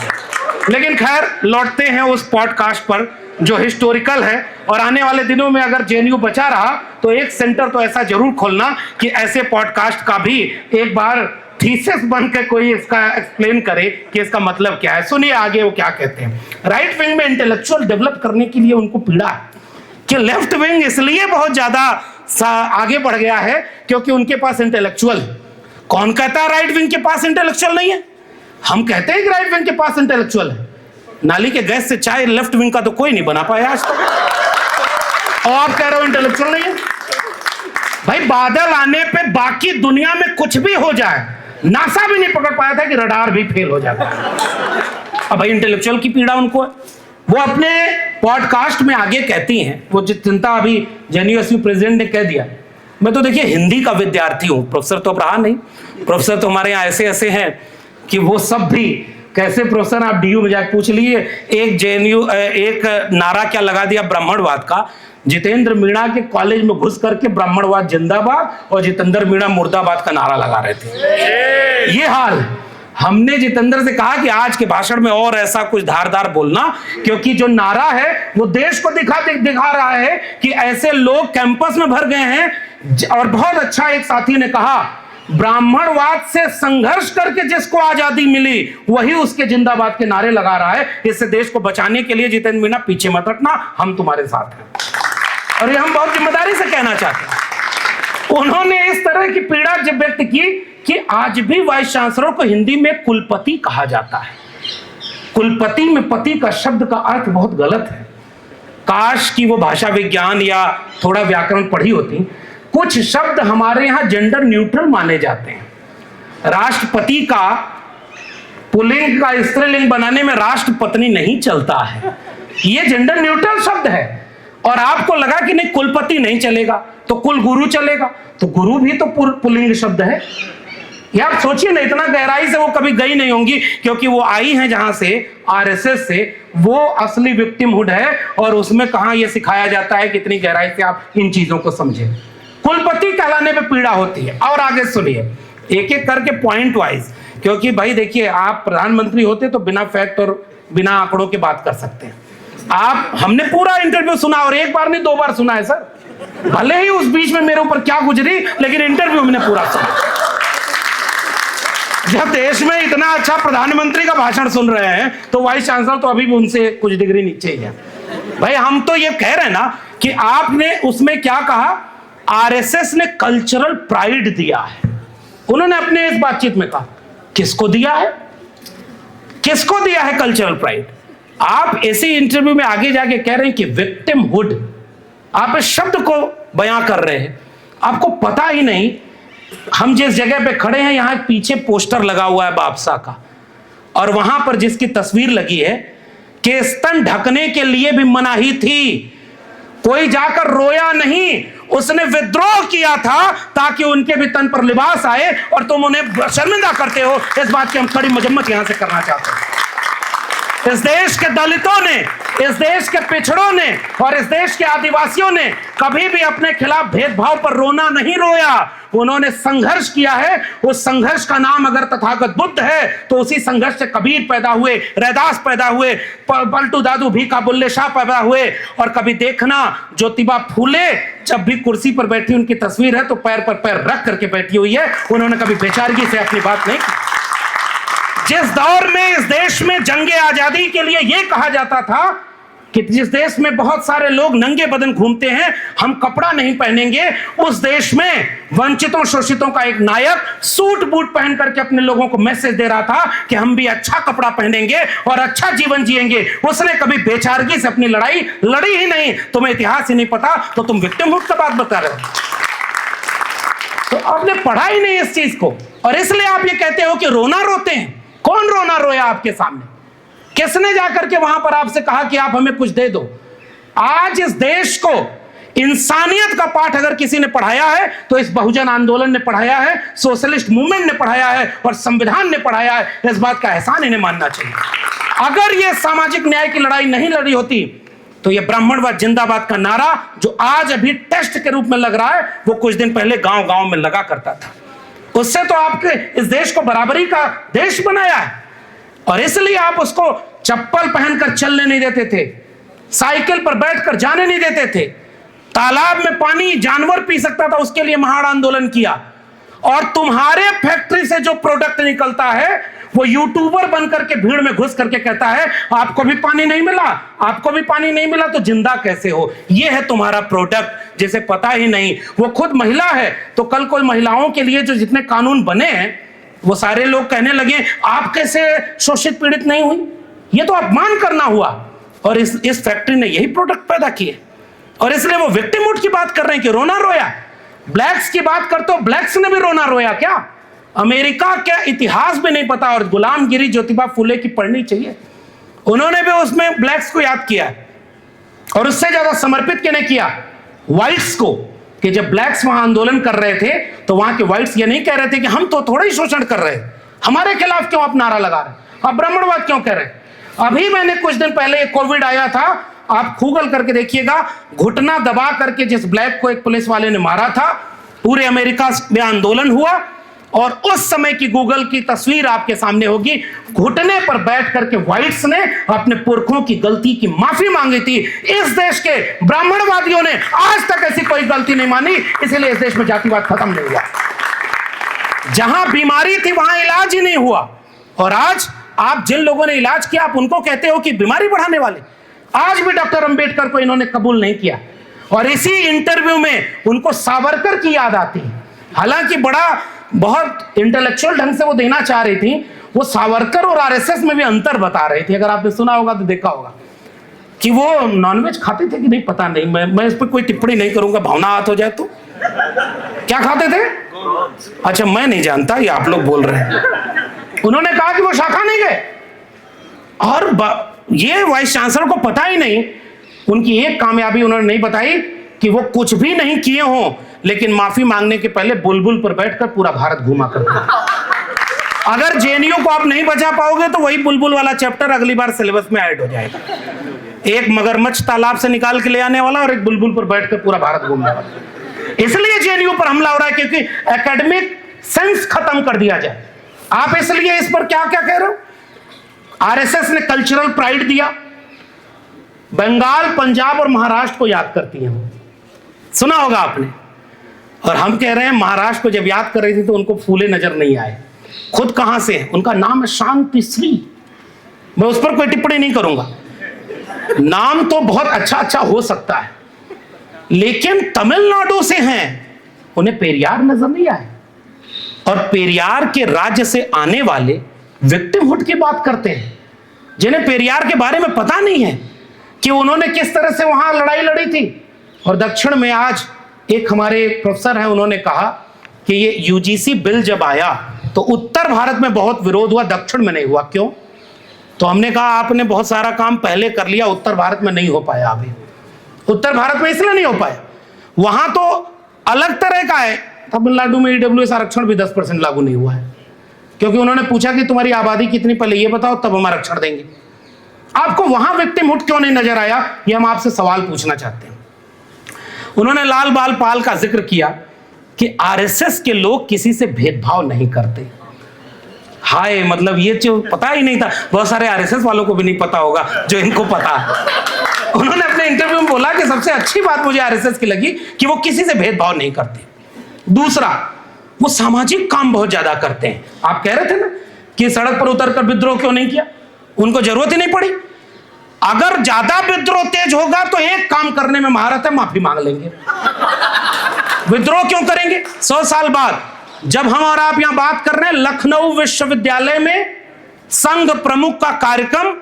लेकिन खैर, लौटते हैं उस पॉडकास्ट पर जो हिस्टोरिकल है। और आने वाले दिनों में अगर जेएनयू बचा रहा तो एक सेंटर तो ऐसा जरूर खोलना कि ऐसे पॉडकास्ट का भी एक बार थीसिस बनकर कोई इसका एक्सप्लेन करे कि इसका मतलब क्या है। सुनिए आगे वो क्या कहते हैं। राइट विंग में इंटेलेक्चुअल डेवलप करने के लिए उनको पीड़ा है कि लेफ्ट विंग इसलिए बहुत ज्यादा आगे बढ़ गया है क्योंकि उनके पास इंटेलेक्चुअल। कौन कहता है राइट विंग के पास इंटेलेक्चुअल नहीं है? हम कहते हैं कि राइट विंग के पास इंटेलेक्चुअल है। नाली के गैस से चाय लेफ्ट विंग का तो कोई नहीं बना पाया आज तक, और आप कह रहे हो इंटेलेक्चुअल नहीं है? भाई बादल आने पे बाकी दुनिया में कुछ भी हो जाए, नासा भी नहीं पकड़ पाया था कि रडार भी फेल हो जाता। अब भाई इंटेलेक्चुअल की पीड़ा उनको है। वो अपने पॉडकास्ट में आगे कहती हैं, वो चिंता अभी जेएनयू प्रेसिडेंट ने कह दिया। मैं तो देखिए हिंदी का विद्यार्थी हूं, प्रोफेसर तो अब रहा नहीं। प्रोफेसर तो हमारे यहाँ ऐसे ऐसे हैं कि वो सब भी कैसे प्रोफेसर, आप डीयू में जाकर पूछ लिए। एक जेएनयू एक नारा क्या लगा दिया ब्राह्मणवाद का। जितेंद्र मीणा के कॉलेज में घुस करके ब्राह्मणवाद जिंदाबाद और जितेंद्र मीणा मुर्दाबाद का नारा लगा रहे थे। ये हाल। हमने जितेंद्र से कहा कि आज के भाषण में और ऐसा कुछ धारदार बोलना, क्योंकि जो नारा है वो देश को दिखा रहा है कि ऐसे लोग कैंपस में भर गए हैं। और बहुत अच्छा एक साथी ने कहा, ब्राह्मणवाद से संघर्ष करके जिसको आजादी मिली वही उसके जिंदाबाद के नारे लगा रहा है। इससे देश को बचाने के लिए जितेंद्र मीणा पीछे मत हटना, हम तुम्हारे साथ हैं। और ये हम बहुत जिम्मेदारी से कहना चाहते हैं। उन्होंने इस तरह की पीड़ा जब व्यक्त की कि आज भी वाइस चांसलर को हिंदी में कुलपति कहा जाता है। कुलपति में पति का शब्द का अर्थ बहुत गलत है। काश कि वो भाषा विज्ञान या थोड़ा व्याकरण पढ़ी होती। कुछ शब्द हमारे यहां जेंडर न्यूट्रल माने जाते हैं। राष्ट्रपति का पुल्लिंग का स्त्रीलिंग बनाने में राष्ट्रपत्नी नहीं चलता है, ये जेंडर न्यूट्रल शब्द है। और आपको लगा कि नहीं कुलपति नहीं चलेगा तो कुल गुरु चलेगा, तो गुरु भी तो पुल्लिंग शब्द है। यार सोचिए ना, इतना गहराई से वो कभी गई नहीं होंगी, क्योंकि वो आई हैं जहां से, आरएसएस से। वो असली विक्टिमहुड है और उसमें कहां ये सिखाया जाता है कि इतनी गहराई से आप इन चीजों को समझें। कुलपति कहलाने पे पीड़ा होती है। और आगे सुनिए एक एक करके पॉइंट वाइज, क्योंकि भाई देखिए आप प्रधानमंत्री होते तो बिना फैक्ट और बिना आंकड़ों के बात कर सकते हैं। हमने पूरा इंटरव्यू सुना, और एक बार नहीं 2 बार सुना है सर। भले ही उस बीच में मेरे ऊपर क्या गुजरी, लेकिन इंटरव्यू मैंने पूरा सुना। जब देश में इतना अच्छा प्रधानमंत्री का भाषण सुन रहे हैं तो वाइस चांसलर तो अभी भी उनसे कुछ डिग्री नीचे ही है। भाई हम तो ये कह रहे हैं ना कि आपने उसमें क्या कहा, आरएसएस ने कल्चरल प्राइड दिया है। उन्होंने अपने इस बातचीत में कहा, किसको दिया है? किसको दिया है कल्चरल प्राइड? आप ऐसे इंटरव्यू में आगे जाके कह रहे हैं कि विक्टिमहुड, आप इस शब्द को बयां कर रहे हैं। आपको पता ही नहीं हम जिस जगह पे खड़े हैं यहां पीछे पोस्टर लगा हुआ है बापसा का, और वहां पर जिसकी तस्वीर लगी है कि स्तन ढकने के लिए भी मनाही थी। कोई जाकर रोया नहीं, उसने विद्रोह किया था ताकि उनके भी तन पर लिबास आए, और तुम उन्हें शर्मिंदा करते हो। इस बात की हम कड़ी मजम्मत यहां से करना चाहते हैं। इस देश के दलितों ने, इस देश के पिछड़ों ने और इस देश के आदिवासियों ने कभी भी अपने खिलाफ भेदभाव पर रोना नहीं रोया। उन्होंने संघर्ष किया है। उस संघर्ष का नाम अगर तथागत बुद्ध है तो उसी संघर्ष से कबीर पैदा हुए, रैदास पैदा हुए, पलटू दादू भीखा बुल्ले शाह पैदा हुए। और कभी देखना ज्योतिबा फूले जब भी कुर्सी पर बैठी, उनकी तस्वीर है तो पैर पर पैर रख करके बैठी हुई है। उन्होंने कभी बेचारगी से अपनी बात नहीं की। जिस दौर में इस देश में जंगे आजादी के लिए यह कहा जाता था कि जिस देश में बहुत सारे लोग नंगे बदन घूमते हैं, हम कपड़ा नहीं पहनेंगे, उस देश में वंचितों शोषितों का एक नायक सूट बूट पहन करके अपने लोगों को मैसेज दे रहा था कि हम भी अच्छा कपड़ा पहनेंगे और अच्छा जीवन जिएंगे। उसने कभी बेचारगी से अपनी लड़ाई लड़ी ही नहीं। तुम्हें इतिहास ही नहीं पता तो तुम विक्टिमहुड का बात बता रहे हो। तो आपने पढ़ा ही नहीं इस चीज को, और इसलिए आप ये कहते हो कि रोना रोते हैं। कौन रोना रोया आपके सामने? किसने जाकर के वहां पर आपसे कहा कि आप हमें कुछ दे दो? आज इस देश को इंसानियत का पाठ अगर किसी ने पढ़ाया है तो इस बहुजन आंदोलन ने पढ़ाया है, सोशलिस्ट मूवमेंट ने पढ़ाया है और संविधान ने पढ़ाया है। इस बात का एहसान इन्हें मानना चाहिए। अगर यह सामाजिक न्याय की लड़ाई नहीं लड़ी होती तो यह ब्राह्मणवाद जिंदाबाद का नारा जो आज अभी टेस्ट के रूप में लग रहा है, वो कुछ दिन पहले गांव गांव में लगा करता था। उससे तो आपके इस देश को बराबरी का देश बनाया है, और इसलिए आप उसको चप्पल पहनकर चलने नहीं देते थे, साइकिल पर बैठकर जाने नहीं देते थे, तालाब में पानी जानवर पी सकता था उसके लिए महान आंदोलन किया। और तुम्हारे फैक्ट्री से जो प्रोडक्ट निकलता है वो यूट्यूबर बनकर के भीड़ में घुस करके कहता है आपको भी पानी नहीं मिला, आपको भी पानी नहीं मिला तो जिंदा कैसे हो। ये है तुम्हारा प्रोडक्ट जिसे पता ही नहीं। वो खुद महिला है तो कल कोई महिलाओं के लिए जो जितने कानून बने हैं वो सारे लोग कहने लगे आप कैसे शोषित पीड़ित नहीं हुई। ये तो अपमान करना हुआ। और इस फैक्ट्री ने यही प्रोडक्ट पैदा किए, और इसलिए वो विक्टिमहुड की बात कर रहे हैं कि रोना रोया। ब्लैक्स की बात करते हो, ब्लैक्स ने भी रोना रोया क्या? अमेरिका क्या इतिहास भी नहीं पता, और गुलामगिरी ज्योतिबा फूले की पढ़नी चाहिए। उन्होंने भी उसमें ब्लैक्स को याद किया, और उससे ज्यादा समर्पित किसने किया? व्हाइट्स को। कि जब ब्लैक्स वहां आंदोलन कर रहे थे तो वहां के व्हाइट्स ये नहीं कह रहे थे कि हम तो थोड़ा ही शोषण कर रहे हैं, हमारे खिलाफ क्यों आप नारा लगा रहे हैं, आप ब्राह्मणवाद क्यों कह रहे हैं। अभी मैंने कुछ दिन पहले कोविड आया था, आप गूगल करके देखिएगा, घुटना दबा करके जिस ब्लैक को एक पुलिस वाले ने मारा था, पूरे अमेरिका में आंदोलन हुआ। और उस समय की गूगल की तस्वीर आपके सामने होगी। घुटने पर बैठ करके व्हाइट्स ने अपने पुरखों की गलती की माफी मांगी थी। इस देश के ब्राह्मणवादियों ने आज तक ऐसी कोई गलती नहीं मानी, इसलिए इस देश में जातिवाद खत्म नहीं हुआ। जहां बीमारी थी वहां इलाज ही नहीं हुआ, और आज आप जिन लोगों ने इलाज किया आप उनको कहते हो कि बीमारी बढ़ाने वाले। आज भी डॉक्टर अंबेडकर को इन्होंने कबूल नहीं किया, और इसी इंटरव्यू में उनको सावरकर की याद आती है। हालांकि बहुत इंटेलेक्चुअल ढंग से वो देना चाह रही थी। वो सावरकर और आरएसएस में भी अंतर बता रही थी। अगर आपने सुना होगा तो देखा होगा कि वो नॉनवेज खाते थे कि नहीं पता नहीं, मैं इस पर कोई टिप्पणी नहीं करूंगा, भावना हाथ हो जाए तो। क्या खाते थे? अच्छा, मैं नहीं जानता, ये आप लोग बोल रहे हैं। उन्होंने कहा कि वो शाखा नहीं गए, और ये वाइस चांसलर को पता ही नहीं। उनकी एक कामयाबी उन्होंने नहीं बताई कि वो कुछ भी नहीं किए हों, लेकिन माफी मांगने के पहले बुलबुल पर बैठकर पूरा भारत घुमा करते। अगर जेएनयू को आप नहीं बचा पाओगे तो वही बुलबुल वाला चैप्टर अगली बार सिलेबस में ऐड हो जाएगा। एक मगरमच्छ तालाब से निकाल के ले आने वाला और एक बुलबुल पर बैठकर पूरा भारत घूमने वाला। इसलिए जेएनयू पर हमला हो रहा है क्योंकि एकेडमिक सेंस खत्म कर दिया जाए। आप इसलिए इस पर क्या क्या कह रहे हो? आरएसएस ने कल्चरल प्राइड दिया, बंगाल, पंजाब और महाराष्ट्र को याद करती है, सुना होगा आपने। और हम कह रहे हैं महाराष्ट्र को जब याद कर रही थी तो उनको फूले नजर नहीं आए। खुद कहां से है? उनका नाम है शांतिश्री। मैं उस पर कोई टिप्पणी नहीं करूंगा, नाम तो बहुत अच्छा हो सकता है, लेकिन तमिलनाडु से हैं, उन्हें पेरियार नजर नहीं आए। और पेरियार के राज्य से आने वाले विक्टिमहुड की बात करते हैं, जिन्हें पेरियार के बारे में पता नहीं है कि उन्होंने किस तरह से वहां लड़ाई लड़ी थी। और दक्षिण में आज एक हमारे प्रोफेसर हैं, उन्होंने कहा कि ये यूजीसी बिल जब आया तो उत्तर भारत में बहुत विरोध हुआ, दक्षिण में नहीं हुआ। क्यों? तो हमने कहा आपने बहुत सारा काम पहले कर लिया, उत्तर भारत में नहीं हो पाया। अभी उत्तर भारत में इसलिए नहीं हो पाया, वहां तो अलग तरह का है। तमिलनाडु में ईडब्ल्यूएस आरक्षण भी 10% लागू नहीं हुआ है, क्योंकि उन्होंने पूछा कि तुम्हारी आबादी कितनी, पहले ये बताओ तब हम आरक्षण देंगे। आपको वहां विक्टिमहुड क्यों नहीं नजर आया, ये हम आपसे सवाल पूछना चाहते हैं। उन्होंने लाल बाल पाल का जिक्र किया कि आरएसएस के लोग किसी से भेदभाव नहीं करते। हाय, मतलब ये जो पता ही नहीं था, बहुत सारे आरएसएस वालों को भी नहीं पता होगा जो इनको पता है। उन्होंने अपने इंटरव्यू में बोला कि सबसे अच्छी बात मुझे आरएसएस की लगी कि वो किसी से भेदभाव नहीं करते। दूसरा, वो सामाजिक काम बहुत ज्यादा करते हैं। आप कह रहे थे ना कि सड़क पर उतरकर विद्रोह क्यों नहीं किया, उनको जरूरत ही नहीं पड़ी। अगर ज्यादा विद्रोह तेज होगा तो एक काम करने में महारत है, माफी मांग लेंगे। विद्रोह क्यों करेंगे? 100 साल बाद जब हम और आप यहां बात कर रहे हैं, लखनऊ विश्वविद्यालय में संघ प्रमुख का कार्यक्रम,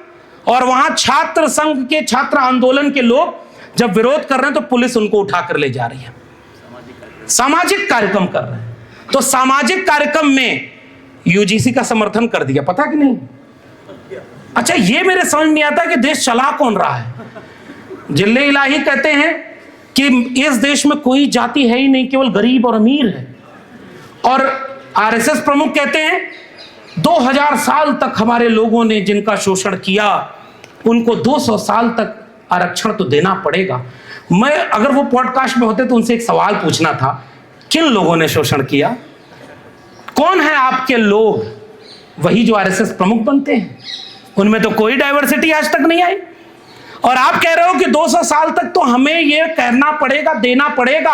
और वहां छात्र संघ के छात्र आंदोलन के लोग जब विरोध कर रहे हैं तो पुलिस उनको उठाकर ले जा रही है। सामाजिक कार्यक्रम कर रहे हैं, तो सामाजिक कार्यक्रम में यूजीसी का समर्थन कर दिया, पता कि नहीं? अच्छा, ये मेरे समझ नहीं आता कि देश चला कौन रहा है। जिल्ले इलाही कहते हैं कि इस देश में कोई जाति है ही नहीं, केवल गरीब और अमीर है। और आरएसएस प्रमुख कहते हैं 2000 साल तक हमारे लोगों ने जिनका शोषण किया, उनको 200 साल तक आरक्षण तो देना पड़ेगा। मैं अगर वो पॉडकास्ट में होते तो उनसे एक सवाल पूछना था, किन लोगों ने शोषण किया? कौन है आपके लोग? वही जो आरएसएस प्रमुख बनते हैं। उनमें तो कोई डाइवर्सिटी आज तक नहीं आई। और आप कह रहे हो कि 200 साल तक तो हमें ये कहना पड़ेगा, देना पड़ेगा।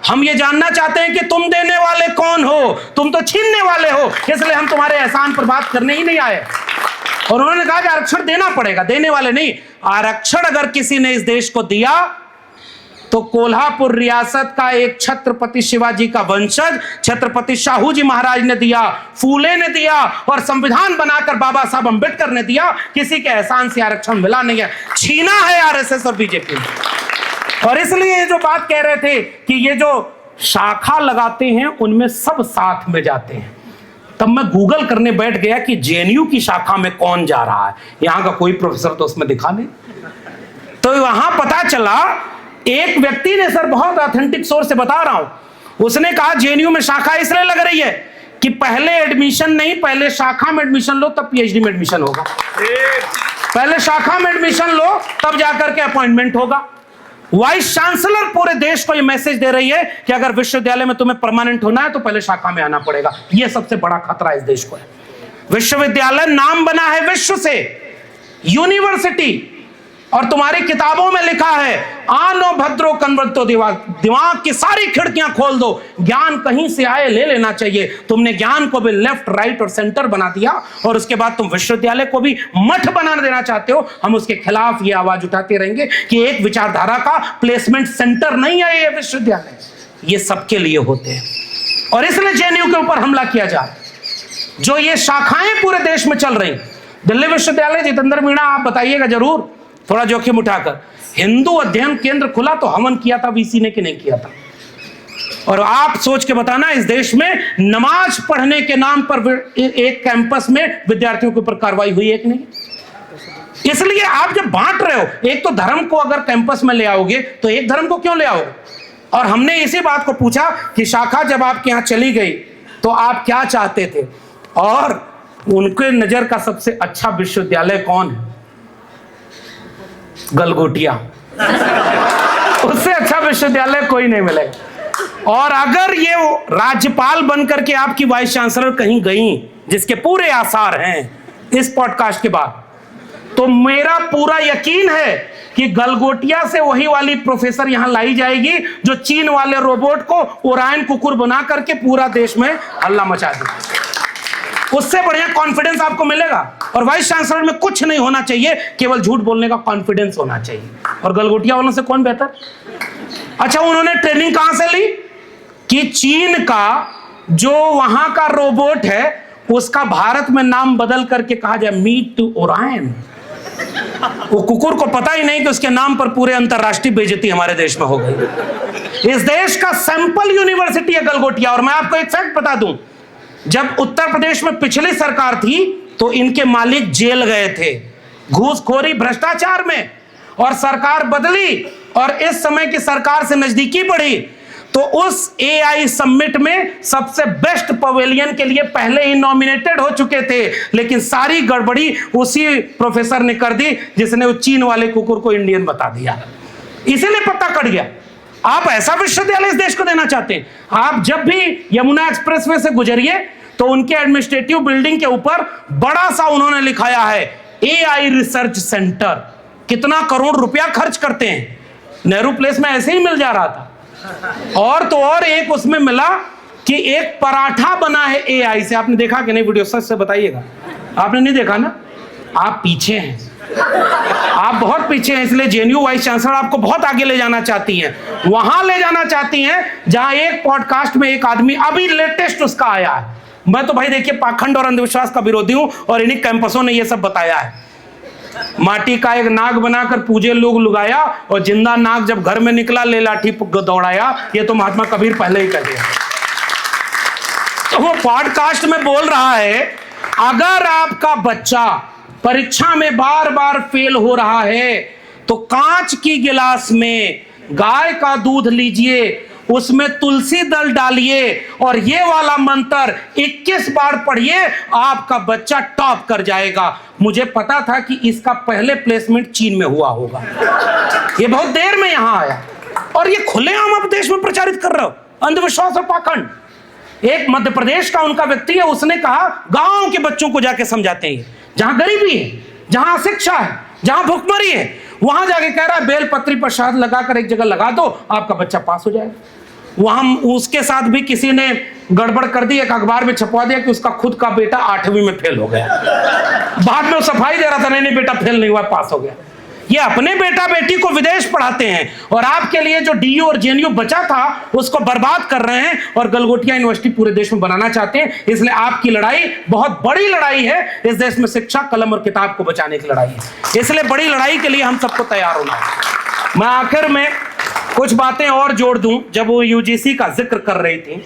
हम ये जानना चाहते हैं कि तुम देने वाले कौन हो? तुम तो छीनने वाले हो, इसलिए हम तुम्हारे एहसान पर बात करने ही नहीं आए। और उन्होंने कहा कि आरक्षण देना पड़ेगा, देने वाले नहीं। आरक्षण अगर किसी ने इस देश को दिया तो कोल्हापुर रियासत का एक छत्रपति शिवाजी का वंशज छत्रपति शाहू जी महाराज ने दिया, फूले ने दिया, और संविधान बनाकर बाबा साहब अंबेडकर ने दिया। किसी के एहसान से आरक्षण मिला नहीं है, छीना है आरएसएस और बीजेपी ने। और इसलिए ये जो बात कह रहे थे कि ये जो शाखा लगाते हैं उनमें सब साथ में जाते हैं, तब मैं गूगल करने बैठ गया कि जेएनयू की शाखा में कौन जा रहा है। यहां का कोई प्रोफेसर तो उसमें दिखा नहीं। तो वहां पता चला, एक व्यक्ति ने, सर बहुत ऑथेंटिक सोर्स से बता रहा हूं, उसने कहा जेएनयू में शाखा इसलिए लग रही है कि पहले एडमिशन नहीं, पहले शाखा में एडमिशन लो तब पीएचडी में एडमिशन होगा। पहले शाखा में एडमिशन लो तब जाकर के अपॉइंटमेंट होगा। वाइस चांसलर पूरे देश को यह मैसेज दे रही है कि अगर विश्वविद्यालय में तुम्हें परमानेंट होना है तो पहले शाखा में आना पड़ेगा। यह सबसे बड़ा खतरा इस देश को है। विश्वविद्यालय नाम बना है विश्व से, यूनिवर्सिटी, और तुम्हारी किताबों में लिखा है आनो भद्रो कन्वर्तो दिमाग की सारी खिड़कियां खोल दो, ज्ञान कहीं से आए ले लेना चाहिए। तुमने ज्ञान को भी लेफ्ट, राइट और सेंटर बना दिया, और उसके बाद तुम विश्वविद्यालय को भी मठ बना देना चाहते हो। हम उसके खिलाफ ये आवाज उठाते रहेंगे कि एक विचारधारा का प्लेसमेंट सेंटर नहीं है ये विश्वविद्यालय, ये सबके लिए होते हैं। और इसलिए जेएनयू के ऊपर हमला किया जा रहा है। जो ये शाखाएं पूरे देश में चल रही, दिल्ली विश्वविद्यालय, जितेंद्र मीणा आप बताइएगा जरूर, थोड़ा जोखिम उठाकर, हिंदू अध्ययन केंद्र खुला तो हवन किया था वीसी ने कि नहीं किया था? और आप सोच के बताना, इस देश में नमाज पढ़ने के नाम पर एक कैंपस में विद्यार्थियों के ऊपर कार्रवाई हुई है कि नहीं? इसलिए आप जब बांट रहे हो, एक तो धर्म को अगर कैंपस में ले आओगे तो एक धर्म को क्यों ले आओगे? और हमने इसी बात को पूछा कि शाखा जब आपके यहां चली गई तो आप क्या चाहते थे, और उनके नजर का सबसे अच्छा विश्वविद्यालय कौन है? गलगोटिया। उससे अच्छा विश्वविद्यालय कोई नहीं मिलेगा। और अगर ये राज्यपाल बनकर के आपकी वाइस चांसलर कहीं गई, जिसके पूरे आसार हैं इस पॉडकास्ट के बाद, तो मेरा पूरा यकीन है कि गलगोटिया से वही वाली प्रोफेसर यहां लाई जाएगी जो चीन वाले रोबोट को ओरायन कुकुर बना करके पूरा देश में हल्ला मचा देगी। उससे बढ़िया कॉन्फिडेंस आपको मिलेगा। और वाइस चांसलर में कुछ नहीं होना चाहिए, केवल झूठ बोलने का कॉन्फिडेंस होना चाहिए। और गलगोटिया वालों से कौन बेहतर? अच्छा, उन्होंने ट्रेनिंग कहां से ली कि चीन का जो वहां का रोबोट है उसका भारत में नाम बदल करके कहा जाए मीट टू ओरायन। वो कुकुर को पता ही नहीं कि उसके नाम पर पूरे अंतरराष्ट्रीय बेइज्जती हमारे देश में हो गई। इस देश का सैंपल यूनिवर्सिटी है गलगोटिया। और मैं आपको एक फैक्ट बता दूं, जब उत्तर प्रदेश में पिछली सरकार थी तो इनके मालिक जेल गए थे घूसखोरी भ्रष्टाचार में, और सरकार बदली और इस समय की सरकार से नजदीकी बढ़ी तो उस एआई समिट में सबसे बेस्ट पवेलियन के लिए पहले ही नॉमिनेटेड हो चुके थे, लेकिन सारी गड़बड़ी उसी प्रोफेसर ने कर दी जिसने वो चीन वाले कुकुर को इंडियन बता दिया। इसीलिए पता कट गया। आप ऐसा विश्वविद्यालय इस देश को देना चाहते हैं, आप जब भी यमुना एक्सप्रेसवे से गुजरिए तो उनके एडमिनिस्ट्रेटिव बिल्डिंग के ऊपर बड़ा सा उन्होंने लिखाया है एआई रिसर्च सेंटर। कितना करोड़ रुपया खर्च करते हैं। नेहरू प्लेस में ऐसे ही मिल जा रहा था। और तो और एक उसमें मिला कि एक पराठा बना है एआई से। आपने देखा कि नहीं वीडियो? सच से बताइएगा। आपने नहीं देखा ना? आप पीछे हैं, आप बहुत पीछे हैं। इसलिए जेएनयू वाइस चांसलर आपको बहुत आगे ले जाना चाहती हैं, वहां ले जाना चाहती हैं जहां एक पॉडकास्ट में एक आदमी अभी लेटेस्ट उसका आया है। मैं तो भाई देखिए पाखंड और अंधविश्वास का विरोधी हूं और इन्हीं कैंपसों ने ये सब बताया है। माटी का एक नाग बनाकर पूजे लोग लुगाया और जिंदा नाग जब घर में निकला ले लाठी दौड़ाया। ये तो महात्मा कबीर पहले ही कह दिया। तो वो पॉडकास्ट में बोल रहा है अगर आपका बच्चा परीक्षा में बार बार फेल हो रहा है तो कांच की गिलास में गाय का दूध लीजिए, उसमें तुलसी दल डालिए और ये वाला मंत्र 21 बार पढ़िए, आपका बच्चा टॉप कर जाएगा। मुझे पता था कि इसका पहले प्लेसमेंट चीन में हुआ होगा। ये बहुत देर में यहां आया और ये खुलेआम आप देश में प्रचारित कर रहे हो अंधविश्वास और पाखंड। एक मध्य प्रदेश का उनका व्यक्ति है, उसने कहा गांव के बच्चों को जाके समझाते हैं, जहां गरीबी है, जहां अशिक्षा है, जहां भुखमरी है, वहां जाके कह रहा है बेलपत्री पर शहद लगाकर एक जगह लगा दो, आपका बच्चा पास हो जाएगा। वहां उसके साथ भी किसी ने गड़बड़ कर दी, एक अखबार में छपवा दिया कि उसका खुद का बेटा 8वीं में फेल हो गया। बाद में वो सफाई दे रहा था, नहीं बेटा फेल नहीं हुआ, पास हो गया। ये अपने बेटा बेटी को विदेश पढ़ाते हैं और आपके लिए जो डीयू और जेएनयू बचा था उसको बर्बाद कर रहे हैं और गलगोटिया यूनिवर्सिटी पूरे देश में बनाना चाहते हैं। इसलिए आपकी लड़ाई बहुत बड़ी लड़ाई है। इस देश में शिक्षा, कलम और किताब को बचाने की लड़ाई है। इसलिए बड़ी लड़ाई के लिए हम सबको तैयार होना है। मैं आखिर में कुछ बातें और जोड़ दूं। जब वो यूजीसी का जिक्र कर रही थी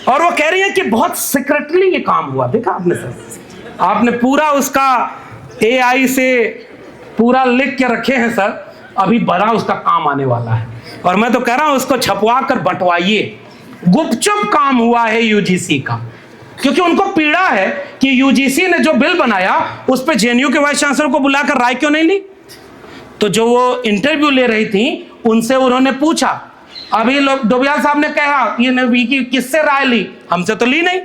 और वो कह रही है कि बहुत सीक्रेटली ये काम हुआ। देखा आपने सर, आपने पूरा उसका एआई से पूरा लिख के रखे हैं सर, अभी बड़ा उसका काम आने वाला है। और मैं तो कह रहा हूं उसको छपवा कर बंटवाइए। गुपचुप काम हुआ है यूजीसी का, क्योंकि उनको पीड़ा है कि यूजीसी ने जो बिल बनाया उस पर जेएनयू के वाइस चांसलर को बुलाकर राय क्यों नहीं ली। तो जो वो इंटरव्यू ले रही थी उनसे उन्होंने पूछा, अभी लोग डोबियाल साहब ने कहा ये नबी की किससे राय ली, हमसे तो ली नहीं।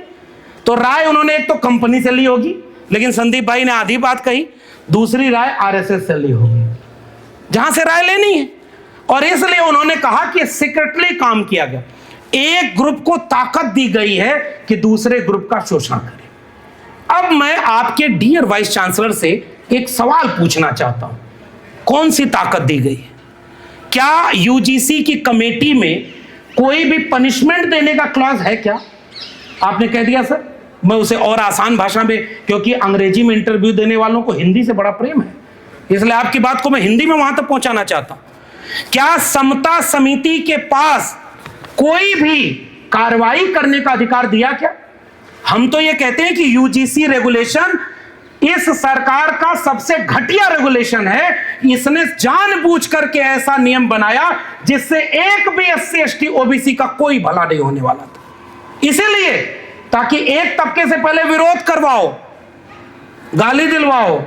तो राय उन्होंने एक तो कंपनी से ली होगी, लेकिन संदीप भाई ने आधी बात कही, दूसरी राय आरएसएस से ली होगी जहां से राय लेनी है। और इसलिए उन्होंने कहा कि सीक्रेटली काम किया गया। एक ग्रुप को ताकत दी गई है कि दूसरे ग्रुप का शोषण करे। अब मैं आपके डियर वाइस चांसलर से एक सवाल पूछना चाहता हूं, कौन सी ताकत दी गई है? क्या यूजीसी की कमेटी में कोई भी पनिशमेंट देने का क्लॉज है क्या? आपने कह दिया सर, मैं उसे और आसान भाषा में, क्योंकि अंग्रेजी में इंटरव्यू देने वालों को हिंदी से बड़ा प्रेम है, इसलिए आपकी बात को मैं हिंदी में वहां तक पहुंचाना चाहता हूं। क्या समता समिति के पास कोई भी कार्रवाई करने का अधिकार दिया क्या? हम तो ये कहते हैं कि यूजीसी रेगुलेशन इस सरकार का सबसे घटिया रेगुलेशन है। इसने जानबूझ करके ऐसा नियम बनाया जिससे एक भी एससी एसटी ओबीसी का कोई भला नहीं होने वाला था, इसीलिए ताकि एक तबके से पहले विरोध करवाओ, गाली दिलवाओ।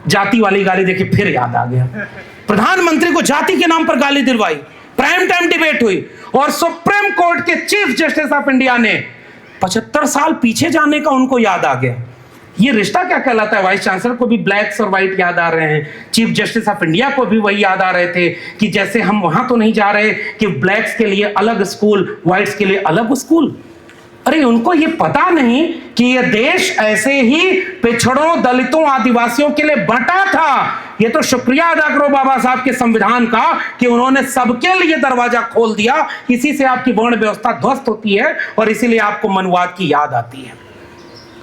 जाति वाली गाली देखिए फिर याद आ गया, प्रधानमंत्री को जाति के नाम पर गाली दिलवाई, प्राइम टाइम डिबेट हुई और सुप्रीम कोर्ट के चीफ जस्टिस ऑफ इंडिया ने 75 साल पीछे जाने का उनको याद आ गया। ये रिश्ता क्या कहलाता है? वाइस चांसलर को भी ब्लैक्स और व्हाइट याद आ रहे हैं, चीफ जस्टिस ऑफ इंडिया को भी वही याद आ रहे थे कि जैसे हम वहां तो नहीं जा रहे कि ब्लैक्स के लिए अलग स्कूल, व्हाइट्स के लिए अलग स्कूल। अरे उनको ये पता नहीं कि ये देश ऐसे ही पिछड़ों, दलितों, आदिवासियों के लिए बंटा था। ये तो शुक्रिया अदा करो बाबा साहब के संविधान का कि उन्होंने सबके लिए दरवाजा खोल दिया। इसी से आपकी वर्ण व्यवस्था ध्वस्त होती है और इसीलिए आपको मनुवाद की याद आती है।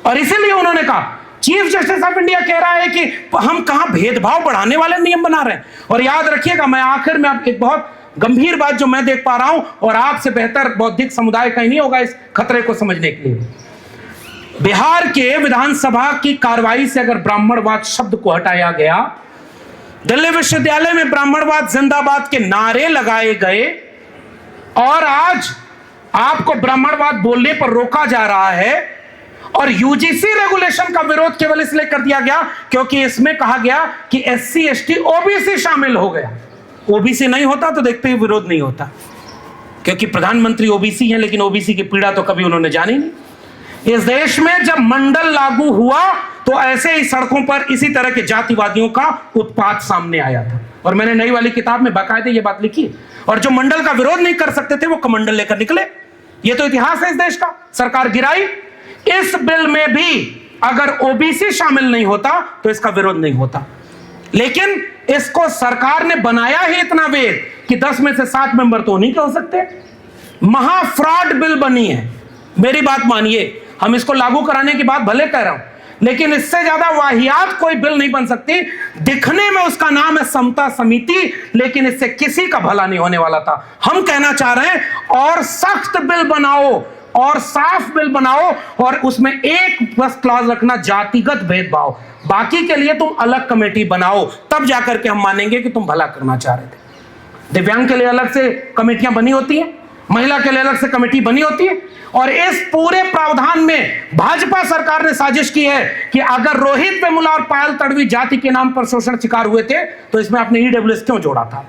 और इसीलिए उन्होंने कहा, चीफ जस्टिस ऑफ इंडिया कह रहा है कि हम कहां भेदभाव बढ़ाने वाले नियम बना रहे हैं। और याद रखिएगा, मैं आखिर में आप एक बहुत गंभीर बात जो मैं देख पा रहा हूं और आपसे बेहतर बौद्धिक समुदाय कहीं नहीं होगा इस खतरे को समझने के लिए। बिहार के विधानसभा की कार्रवाई से अगर ब्राह्मणवाद शब्द को हटाया गया, दिल्ली विश्वविद्यालय में ब्राह्मणवाद जिंदाबाद के नारे लगाए गए और आज आपको ब्राह्मणवाद बोलने पर रोका जा रहा है। और यूजीसी रेगुलेशन का विरोध केवल इसलिए कर दिया गया क्योंकि इसमें कहा गया कि एससी एसटी ओबीसी शामिल हो गया। ओबीसी नहीं होता तो देखते ही विरोध नहीं होता, क्योंकि प्रधानमंत्री ओबीसी हैं, लेकिन ओबीसी की पीड़ा तो कभी उन्होंने जानी नहीं। इस देश में जब मंडल लागू हुआ तो ऐसे ही सड़कों पर इसी तरह के जातिवादियों का उत्पात सामने आया था, और मैंने नई वाली किताब में बाकायदे ये बात लिखी। और जो मंडल का विरोध नहीं कर सकते थे वो कमंडल लेकर निकले। ये तो इतिहास है इस देश का। सरकार गिराई। इस बिल में भी अगर ओबीसी शामिल नहीं होता तो इसका विरोध नहीं होता, लेकिन इसको सरकार ने बनाया ही इतना वेग कि 10 में से 7 मेंबर तो नहीं कह सकते। महा फ्रॉड बिल बनी है। मेरी बात मानिए, हम इसको लागू कराने की बात भले कह रहा हूं, लेकिन इससे ज्यादा वाहियात कोई बिल नहीं बन सकती। दिखने में उसका नाम है समता समिति, लेकिन इससे किसी का भला नहीं होने वाला था। हम कहना चाह रहे हैं और सख्त बिल बनाओ और साफ बिल बनाओ, और उसमें एक बस क्लॉज रखना, जातिगत भेदभाव। बाकी के लिए तुम अलग कमेटी बनाओ, तब जाकर के हम मानेंगे कि तुम भला करना चाह रहे थे। दिव्यांग के लिए अलग से कमेटियां बनी होती हैं, महिला के लिए अलग से कमेटी बनी होती है। और इस पूरे प्रावधान में भाजपा सरकार ने साजिश की है कि अगर रोहित वेमुला और पायल तड़वी जाति के नाम पर शोषण शिकार हुए थे तो इसमें आपने ईडब्ल्यूएस क्यों जोड़ा था?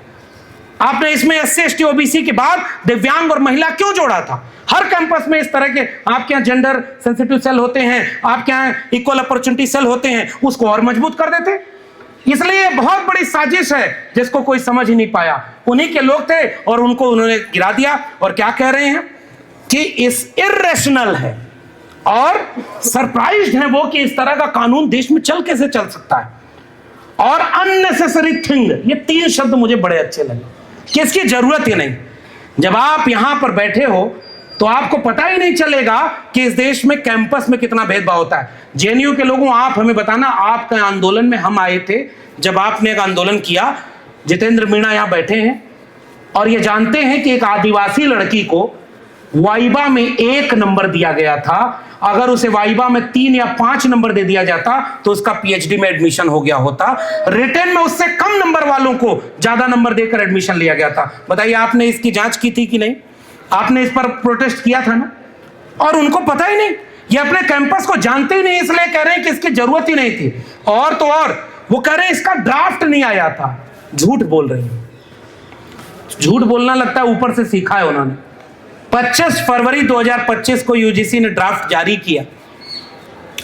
आपने इसमें एससी एसटी ओबीसी के बाद दिव्यांग और महिला क्यों जोड़ा था? हर कैंपस में इस तरह के आपके यहाँ जेंडर सेंसिटिव सेल होते हैं, आपके यहाँ इक्वल अपॉर्चुनिटी सेल होते हैं, उसको और मजबूत कर देते। इसलिए बहुत बड़ी साजिश है जिसको कोई समझ ही नहीं पाया। उन्हीं के लोग थे और उनको उन्होंने गिरा दिया। और क्या कह रहे हैं कि इस इर्रेशनल है और सरप्राइज्ड है वो कि इस तरह का कानून देश में कैसे चल सकता है। और अननेसेसरी थिंग, ये 3 शब्द मुझे बड़े अच्छे लगे कि इसकी जरूरत ही नहीं। जब आप यहां पर बैठे हो तो आपको पता ही नहीं चलेगा कि इस देश में कैंपस में कितना भेदभाव होता है। जेएनयू के लोगों, आप हमें बताना, आपके आंदोलन में हम आए थे जब आपने एक आंदोलन किया। जितेंद्र मीणा यहां बैठे हैं और ये जानते हैं कि एक आदिवासी लड़की को वाइबा में 1 नंबर दिया गया था। अगर उसे वाइबा में 3 या 5 नंबर दे दिया जाता तो उसका पीएचडी में एडमिशन हो गया होता। रिटन में उससे कम नंबर वालों को ज्यादा नंबर देकर एडमिशन लिया गया था। बताइए, आपने इसकी जांच की थी कि नहीं? आपने इस पर प्रोटेस्ट किया था ना? और उनको पता ही नहीं, ये अपने कैंपस को जानते ही नहीं, इसलिए कह रहे हैं कि इसकी जरूरत ही नहीं थी। और तो और वो कह रहे हैं इसका ड्राफ्ट नहीं आया था। झूठ बोल रही है। झूठ बोलना लगता है ऊपर से सीखा है उन्होंने। 25 फरवरी 2025 को यूजीसी ने ड्राफ्ट जारी किया।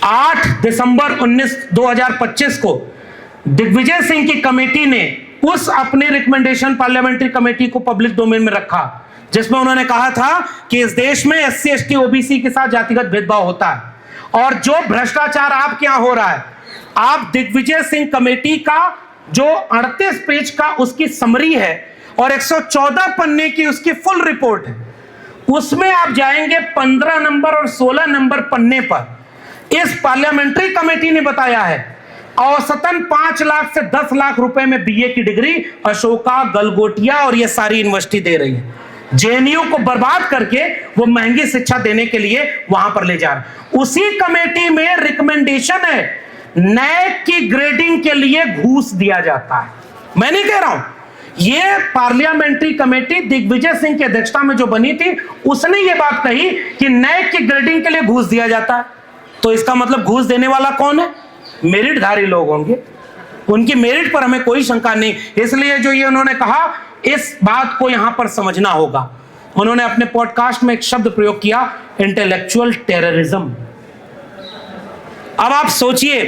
8 दिसंबर 2025 को दिग्विजय सिंह की कमेटी ने उस अपने रिकमेंडेशन पार्लियामेंट्री कमेटी को पब्लिक डोमेन में रखा, जिसमें उन्होंने कहा था कि इस देश में एससी एसटी ओबीसी के साथ जातिगत भेदभाव होता है। और जो भ्रष्टाचार आपके यहां हो रहा है, आप दिग्विजय सिंह कमेटी का जो 38 पेज का उसकी समरी है और 114 पन्ने की उसकी फुल रिपोर्ट है, उसमें आप जाएंगे 15 नंबर और 16 नंबर पन्ने पर। इस पार्लियामेंट्री कमेटी ने बताया है औसतन 5 लाख से 10 लाख रुपए में बीए की डिग्री अशोका, गलगोटिया और ये सारी यूनिवर्सिटी दे रही है। जेएनयू को बर्बाद करके वो महंगी शिक्षा देने के लिए वहां पर ले जा रहे। उसी कमेटी में रिकमेंडेशन है नैक की ग्रेडिंग के लिए घूस दिया जाता है। मैं नहीं कह रहा हूं, ये पार्लियामेंट्री कमेटी दिग्विजय सिंह की अध्यक्षता में जो बनी थी, उसने ये बात कही कि नैक की ग्रेडिंग के लिए घूस दिया जाता है। तो इसका मतलब घूस देने वाला कौन है? मेरिटधारी लोग होंगे। उनकी मेरिट पर हमें कोई शंका नहीं। इसलिए जो ये उन्होंने कहा, इस बात को यहां पर समझना होगा। उन्होंने अपने पॉडकास्ट में एक शब्द प्रयोग किया, इंटेलेक्चुअल टेररिज्म। अब आप सोचिए,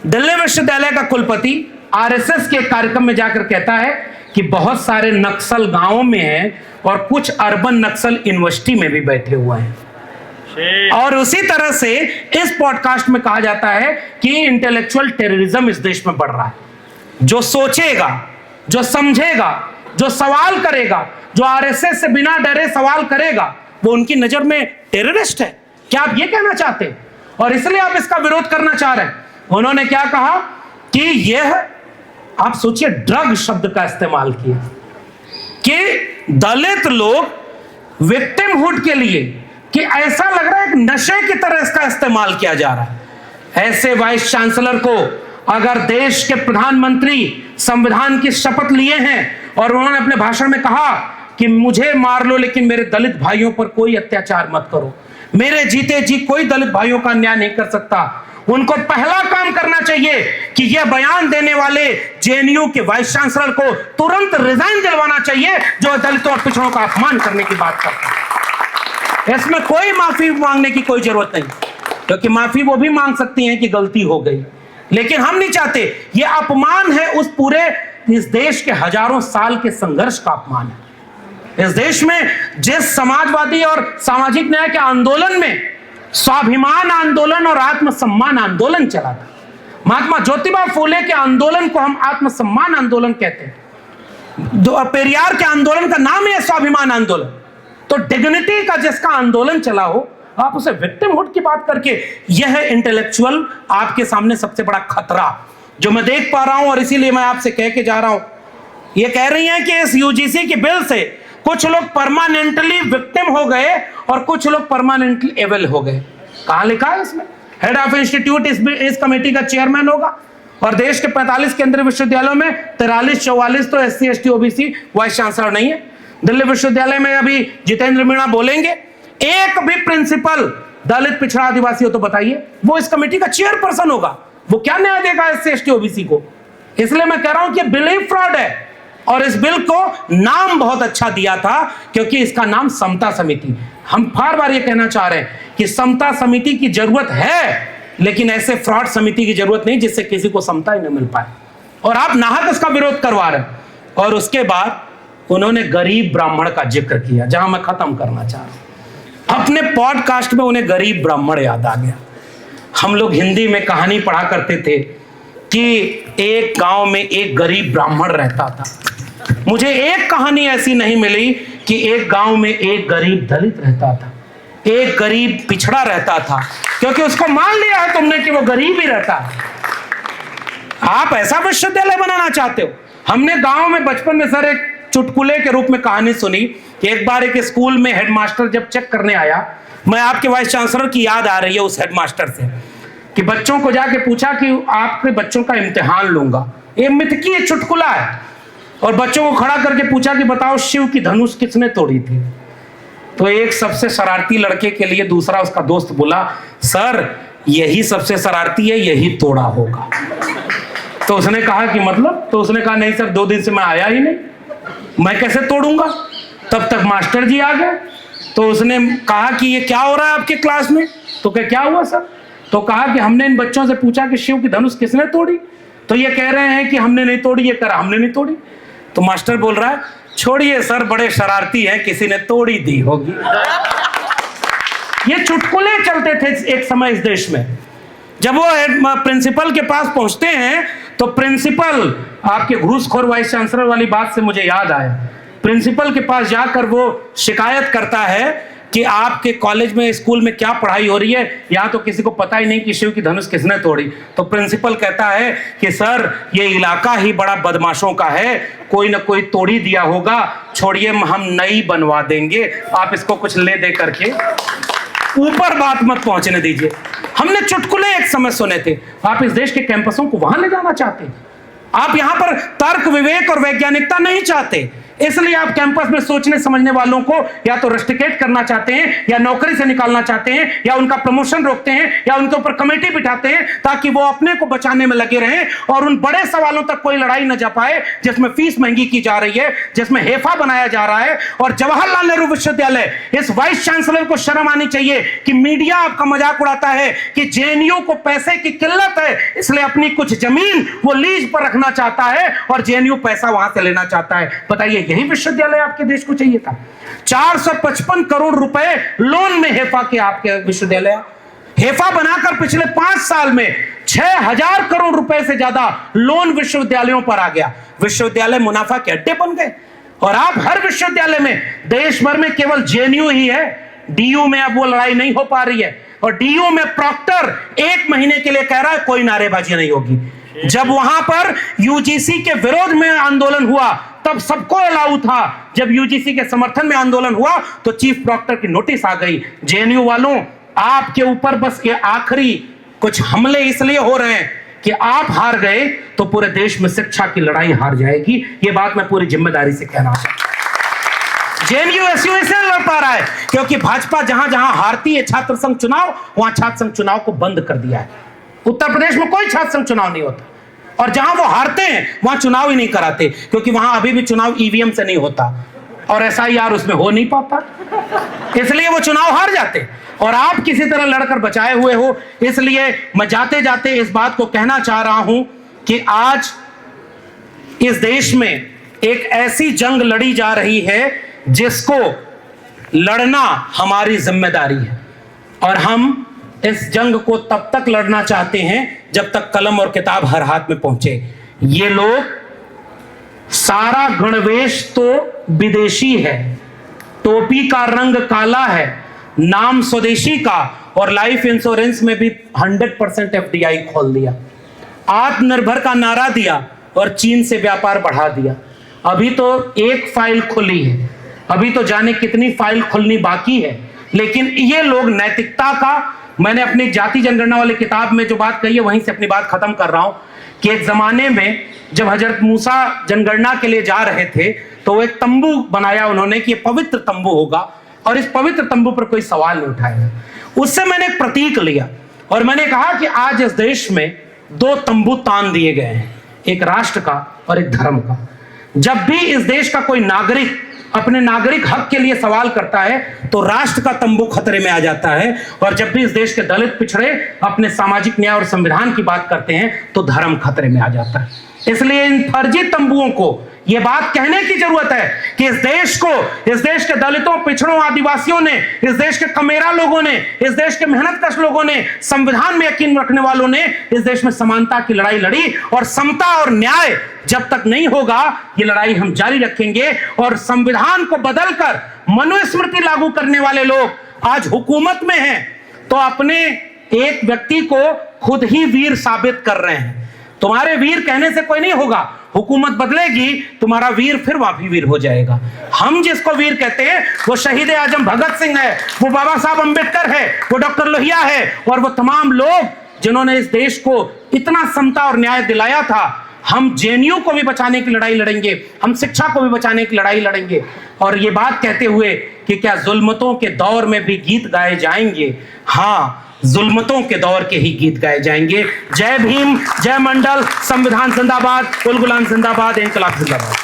दिल्ली विश्वविद्यालय का कुलपति आरएसएस के कार्यक्रम में जाकर कहता है कि बहुत सारे नक्सल गांवों में हैं और कुछ अर्बन नक्सल यूनिवर्सिटी में भी बैठे हुए हैं। और उसी तरह से इस पॉडकास्ट में कहा जाता है कि इंटेलेक्चुअल टेररिज्म इस देश में बढ़ रहा है। जो सोचेगा, जो समझेगा, जो सवाल करेगा, जो आरएसएस से बिना डरे सवाल करेगा, वो उनकी नजर में टेररिस्ट है। क्या आप ये कहना चाहते हैं? और इसलिए आप इसका विरोध करना चाह रहे हैं। उन्होंने क्या कहा कि यह, आप सोचिए, ड्रग शब्द का इस्तेमाल किया कि दलित लोग विक्टिमहुड के लिए, कि ऐसा लग रहा है कि नशे की तरह इसका इस्तेमाल किया जा रहा है। ऐसे वाइस चांसलर को, अगर देश के प्रधानमंत्री संविधान की शपथ लिए हैं और उन्होंने अपने भाषण में कहा कि मुझे मार लो लेकिन मेरे दलित भाइयों पर कोई अत्याचार मत करो, मेरे जीते जी कोई दलित भाइयों का न्याय नहीं कर सकता। उनको पहला काम करना चाहिए कि यह बयान देने वाले जेएनयू के वाइस चांसलर को तुरंत रिजाइन दिलवाना चाहिए, जो दलितों और पिछड़ों का अपमान करने की बात करता है। इसमें कोई माफी मांगने की कोई जरूरत नहीं, क्योंकि माफी वो भी मांग सकती हैं कि गलती हो गई, लेकिन हम नहीं चाहते। यह अपमान है उस पूरे इस देश के हजारों साल के संघर्ष का अपमान है। इस देश में जिस समाजवादी और सामाजिक न्याय के आंदोलन में स्वाभिमान आंदोलन और आत्मसम्मान आंदोलन चला था, महात्मा ज्योतिबा फूले के आंदोलन को हम आत्मसम्मान आंदोलन कहते हैं। पेरियार के आंदोलन का नाम है स्वाभिमान आंदोलन। तो डिग्निटी का जिसका आंदोलन चला हो, आप उसे विक्टिमहुड की बात करके, यह इंटेलेक्चुअल आपके सामने सबसे बड़ा खतरा जो मैं देख पा रहा हूं, और इसीलिए मैं आपसे कह के जा रहा हूं। यह कह रही हैं कि इस यूजीसी के बिल से कुछ लोग परमानेंटली विक्टिम हो गए और कुछ लोग परमानेंटली एवेल हो गए। कहां लिखा है इसमें? हेड ऑफ इंस्टीट्यूट इस कमेटी का चेयरमैन होगा, और देश के 45 केंद्रीय विश्वविद्यालयों में 43-44 तो SC ST OBC vice chancellor नहीं है। दिल्ली विश्वविद्यालय में अभी जितेंद्र मीणा बोलेंगे, एक भी प्रिंसिपल दलित पिछड़ा आदिवासी हो तो बताइए, वो इस कमेटी का चेयरपर्सन होगा। वो क्या न्याय देगा SC ST OBC को? इसलिए मैं कह रहा हूं कि बिल ही फ्रॉड है। और इस बिल को नाम बहुत अच्छा दिया था, क्योंकि इसका नाम समता समिति। हम बार बार ये कहना चाह रहे हैं कि समता समिति की जरूरत है, लेकिन ऐसे फ्रॉड समिति की जरूरत नहीं जिससे किसी को समता ही न मिल पाए। और आप नाहक इसका विरोध करवा रहे हैं। और उसके बाद उन्होंने गरीब ब्राह्मण का जिक्र किया, जहां मैं खत्म करना चाह रहा हूं। अपने पॉडकास्ट में उन्हें गरीब ब्राह्मण याद आ गया। हम लोग हिंदी में कहानी पढ़ा करते थे कि एक गांव में एक गरीब ब्राह्मण रहता था। मुझे एक कहानी ऐसी नहीं मिली कि एक गांव में एक गरीब दलित रहता था, एक गरीब पिछड़ा रहता था, क्योंकि उसको मान लिया है तुमने कि वो गरीब ही रहता है। आप ऐसा विश्वविद्यालय बनाना चाहते हो? हमने गांव में बचपन में सर एक चुटकुले के रूप में कहानी सुनी कि एक बार एक स्कूल में हेडमास्टर जब चेक करने आया, मैं आपके वाइस चांसलर की याद आ रही है उस हेडमास्टर से, कि बच्चों को जाके पूछा कि आपके बच्चों का इम्तिहान लूंगा। ये मिथकी है, चुटकुला है। और बच्चों को खड़ा करके पूछा कि बताओ शिव की धनुष किसने तोड़ी थी? तो एक सबसे शरारती लड़के के लिए दूसरा उसका दोस्त बोला, सर यही सबसे शरारती है, यही तोड़ा होगा। तो उसने कहा कि मतलब? तो उसने कहा नहीं सर, 2 दिन से मैं आया ही नहीं, मैं कैसे तोड़ूंगा? तब तक मास्टर जी आ गए। तो उसने कहा कि ये क्या हो रहा है आपके क्लास में? तो क्या हुआ सर? तो कहा कि हमने इन बच्चों से पूछा कि शिव की धनुष किसने तोड़ी, तो ये कह रहे हैं कि हमने नहीं तोड़ी। ये कह रहा हमने नहीं तोड़ी। तो मास्टर बोल रहा है, छोड़िए सर, बड़े शरारती हैं, किसी ने तोड़ी दी होगी। ये चुटकुले चलते थे एक समय इस देश में। जब वो प्रिंसिपल के पास पहुंचते हैं तो प्रिंसिपल, आपके घूसखोर वाइस चांसलर वाली बात से मुझे याद आया, प्रिंसिपल के पास जाकर वो शिकायत करता है कि आपके कॉलेज में, स्कूल में क्या पढ़ाई हो रही है, यहाँ तो किसी को पता ही नहीं कि शिव की धनुष किसने तोड़ी। तो प्रिंसिपल कहता है कि सर ये इलाका ही बड़ा बदमाशों का है, कोई ना कोई तोड़ी दिया होगा, छोड़िए हम नई बनवा देंगे, आप इसको कुछ ले दे करके ऊपर बात मत पहुंचने दीजिए। हमने चुटकुले एक समय सुने थे। आप इस देश के कैंपसों को वहां ले जाना चाहते, आप यहां पर तर्क विवेक और वैज्ञानिकता नहीं चाहते, इसलिए आप कैंपस में सोचने समझने वालों को या तो रस्टिकेट करना चाहते हैं, या नौकरी से निकालना चाहते हैं, या उनका प्रमोशन रोकते हैं, या उनके ऊपर कमेटी बिठाते हैं ताकि वो अपने को बचाने में लगे रहें और उन बड़े सवालों तक कोई लड़ाई न जा पाए, जिसमें फीस महंगी की जा रही है, जिसमें हेफा बनाया जा रहा है। और जवाहरलाल नेहरू विश्वविद्यालय, इस वाइस चांसलर को शर्म आनी चाहिए कि मीडिया आपका मजाक उड़ाता है कि जेएनयू को पैसे की किल्लत है, इसलिए अपनी कुछ जमीन वो लीज पर रखना चाहता है और जेएनयू पैसा वहां से लेना चाहता है। बताइए, यही विश्वविद्यालय आपके देश को चाहिए था? 455 करोड़ रुपए लोन में हेफा के आपके विश्वविद्यालय, हेफा बनाकर पिछले 5 साल में 6000 करोड़ रुपए से ज्यादा लोन विश्वविद्यालयों पर आ गया। विश्वविद्यालय मुनाफा के अड्डे बन गए। और आप हर विश्वविद्यालय में, देश भर में केवल जेएनयू ही है, डीयू में अब वो लड़ाई नहीं हो पा रही है। और डीयू में प्रॉक्टर 1 महीने के लिए कह रहा है कोई नारेबाजी नहीं होगी। जब वहां पर यूजीसी के विरोध में आंदोलन हुआ तब सबको अलाउ था, जब यूजीसी के समर्थन में आंदोलन हुआ तो चीफ प्रॉक्टर की नोटिस आ गई। जेएनयू वालों, आपके ऊपर बस ये आखिरी कुछ हमले इसलिए हो रहे हैं कि आप हार गए तो पूरे देश में शिक्षा की लड़ाई हार जाएगी। ये बात मैं पूरी जिम्मेदारी से कहना चाहता हूं। जेएनयू एसयू इसलिए लड़ पा रहा है क्योंकि भाजपा जहां जहां हारती है छात्र संघ चुनाव, वहां छात्र संघ चुनाव को बंद कर दिया है। उत्तर प्रदेश में कोई छात्र संघ चुनाव नहीं होता, और जहां वो हारते हैं वहां चुनाव ही नहीं कराते, क्योंकि वहां अभी भी चुनाव ईवीएम से नहीं होता और एसआईआर उसमें हो नहीं पाता, इसलिए वो चुनाव हार जाते। और आप किसी तरह लड़कर बचाए हुए हो। इसलिए मैं जाते जाते इस बात को कहना चाह रहा हूं कि आज इस देश में एक ऐसी जंग लड़ी जा रही है जिसको लड़ना हमारी जिम्मेदारी है, और हम इस जंग को तब तक लड़ना चाहते हैं जब तक कलम और किताब हर हाथ में पहुंचे। ये लोग, सारा गणवेश तो विदेशी है, टोपी का रंग काला है, नाम स्वदेशी का, और लाइफ इंश्योरेंस में भी 100% एफडीआई खोल दिया, आत्मनिर्भर का नारा दिया और चीन से व्यापार बढ़ा दिया। अभी तो एक फाइल खुली है, अभी तो जाने कितनी फाइल खुलनी बाकी है। लेकिन ये लोग नैतिकता का, मैंने अपनी जाति जनगणना वाली किताब में जो बात कही है वहीं से अपनी बात खत्म कर रहा हूं कि एक जमाने में जब हजरत मूसा जनगणना के लिए जा रहे थे तो एक तंबू बनाया उन्होंने कि ये पवित्र तंबू होगा और इस पवित्र तंबू पर कोई सवाल नहीं उठाएगा। उससे मैंने एक प्रतीक लिया और मैंने कहा कि आज इस देश में 2 तंबू तान दिए गए हैं, एक राष्ट्र का और एक धर्म का। जब भी इस देश का कोई नागरिक अपने नागरिक हक के लिए सवाल करता है तो राष्ट्र का तंबू खतरे में आ जाता है, और जब भी इस देश के दलित पिछड़े अपने सामाजिक न्याय और संविधान की बात करते हैं तो धर्म खतरे में आ जाता है। इसलिए इन फर्जी तंबुओं को यह बात कहने की जरूरत है कि इस देश को, इस देश के दलितों, पिछड़ों, आदिवासियों ने, इस देश के कमेरा लोगों ने, इस देश के मेहनतकश लोगों ने, संविधान में यकीन रखने वालों ने इस देश में समानता की लड़ाई लड़ी, और समता और न्याय जब तक नहीं होगा ये लड़ाई हम जारी रखेंगे। और संविधान को बदलकर मनुस्मृति लागू करने वाले लोग आज हुकूमत में हैं तो अपने एक व्यक्ति को खुद ही वीर साबित कर रहे हैं। तुम्हारे वीर कहने से कोई नहीं होगा, हुकूमत बदलेगी, तुम्हारा वीर फिर वहां भी वीर हो जाएगा। हम जिसको वीर कहते हैं वो शहीद आजम भगत सिंह है, वो बाबा साहब अंबेडकर है, वो डॉक्टर लोहिया है, और वो तमाम लोग जिन्होंने इस देश को इतना समता और न्याय दिलाया था। हम जेएनयू को भी बचाने की लड़ाई लड़ेंगे, हम शिक्षा को भी बचाने की लड़ाई लड़ेंगे। और ये बात कहते हुए कि क्या जुल्मतों के दौर में भी गीत गाए जाएंगे? हाँ, जुल्मतों के दौर के ही गीत गाए जाएंगे। जय भीम, जय मंडल, संविधान जिंदाबाद, उल गुलाम जिंदाबाद, इंकलाब जिंदाबाद।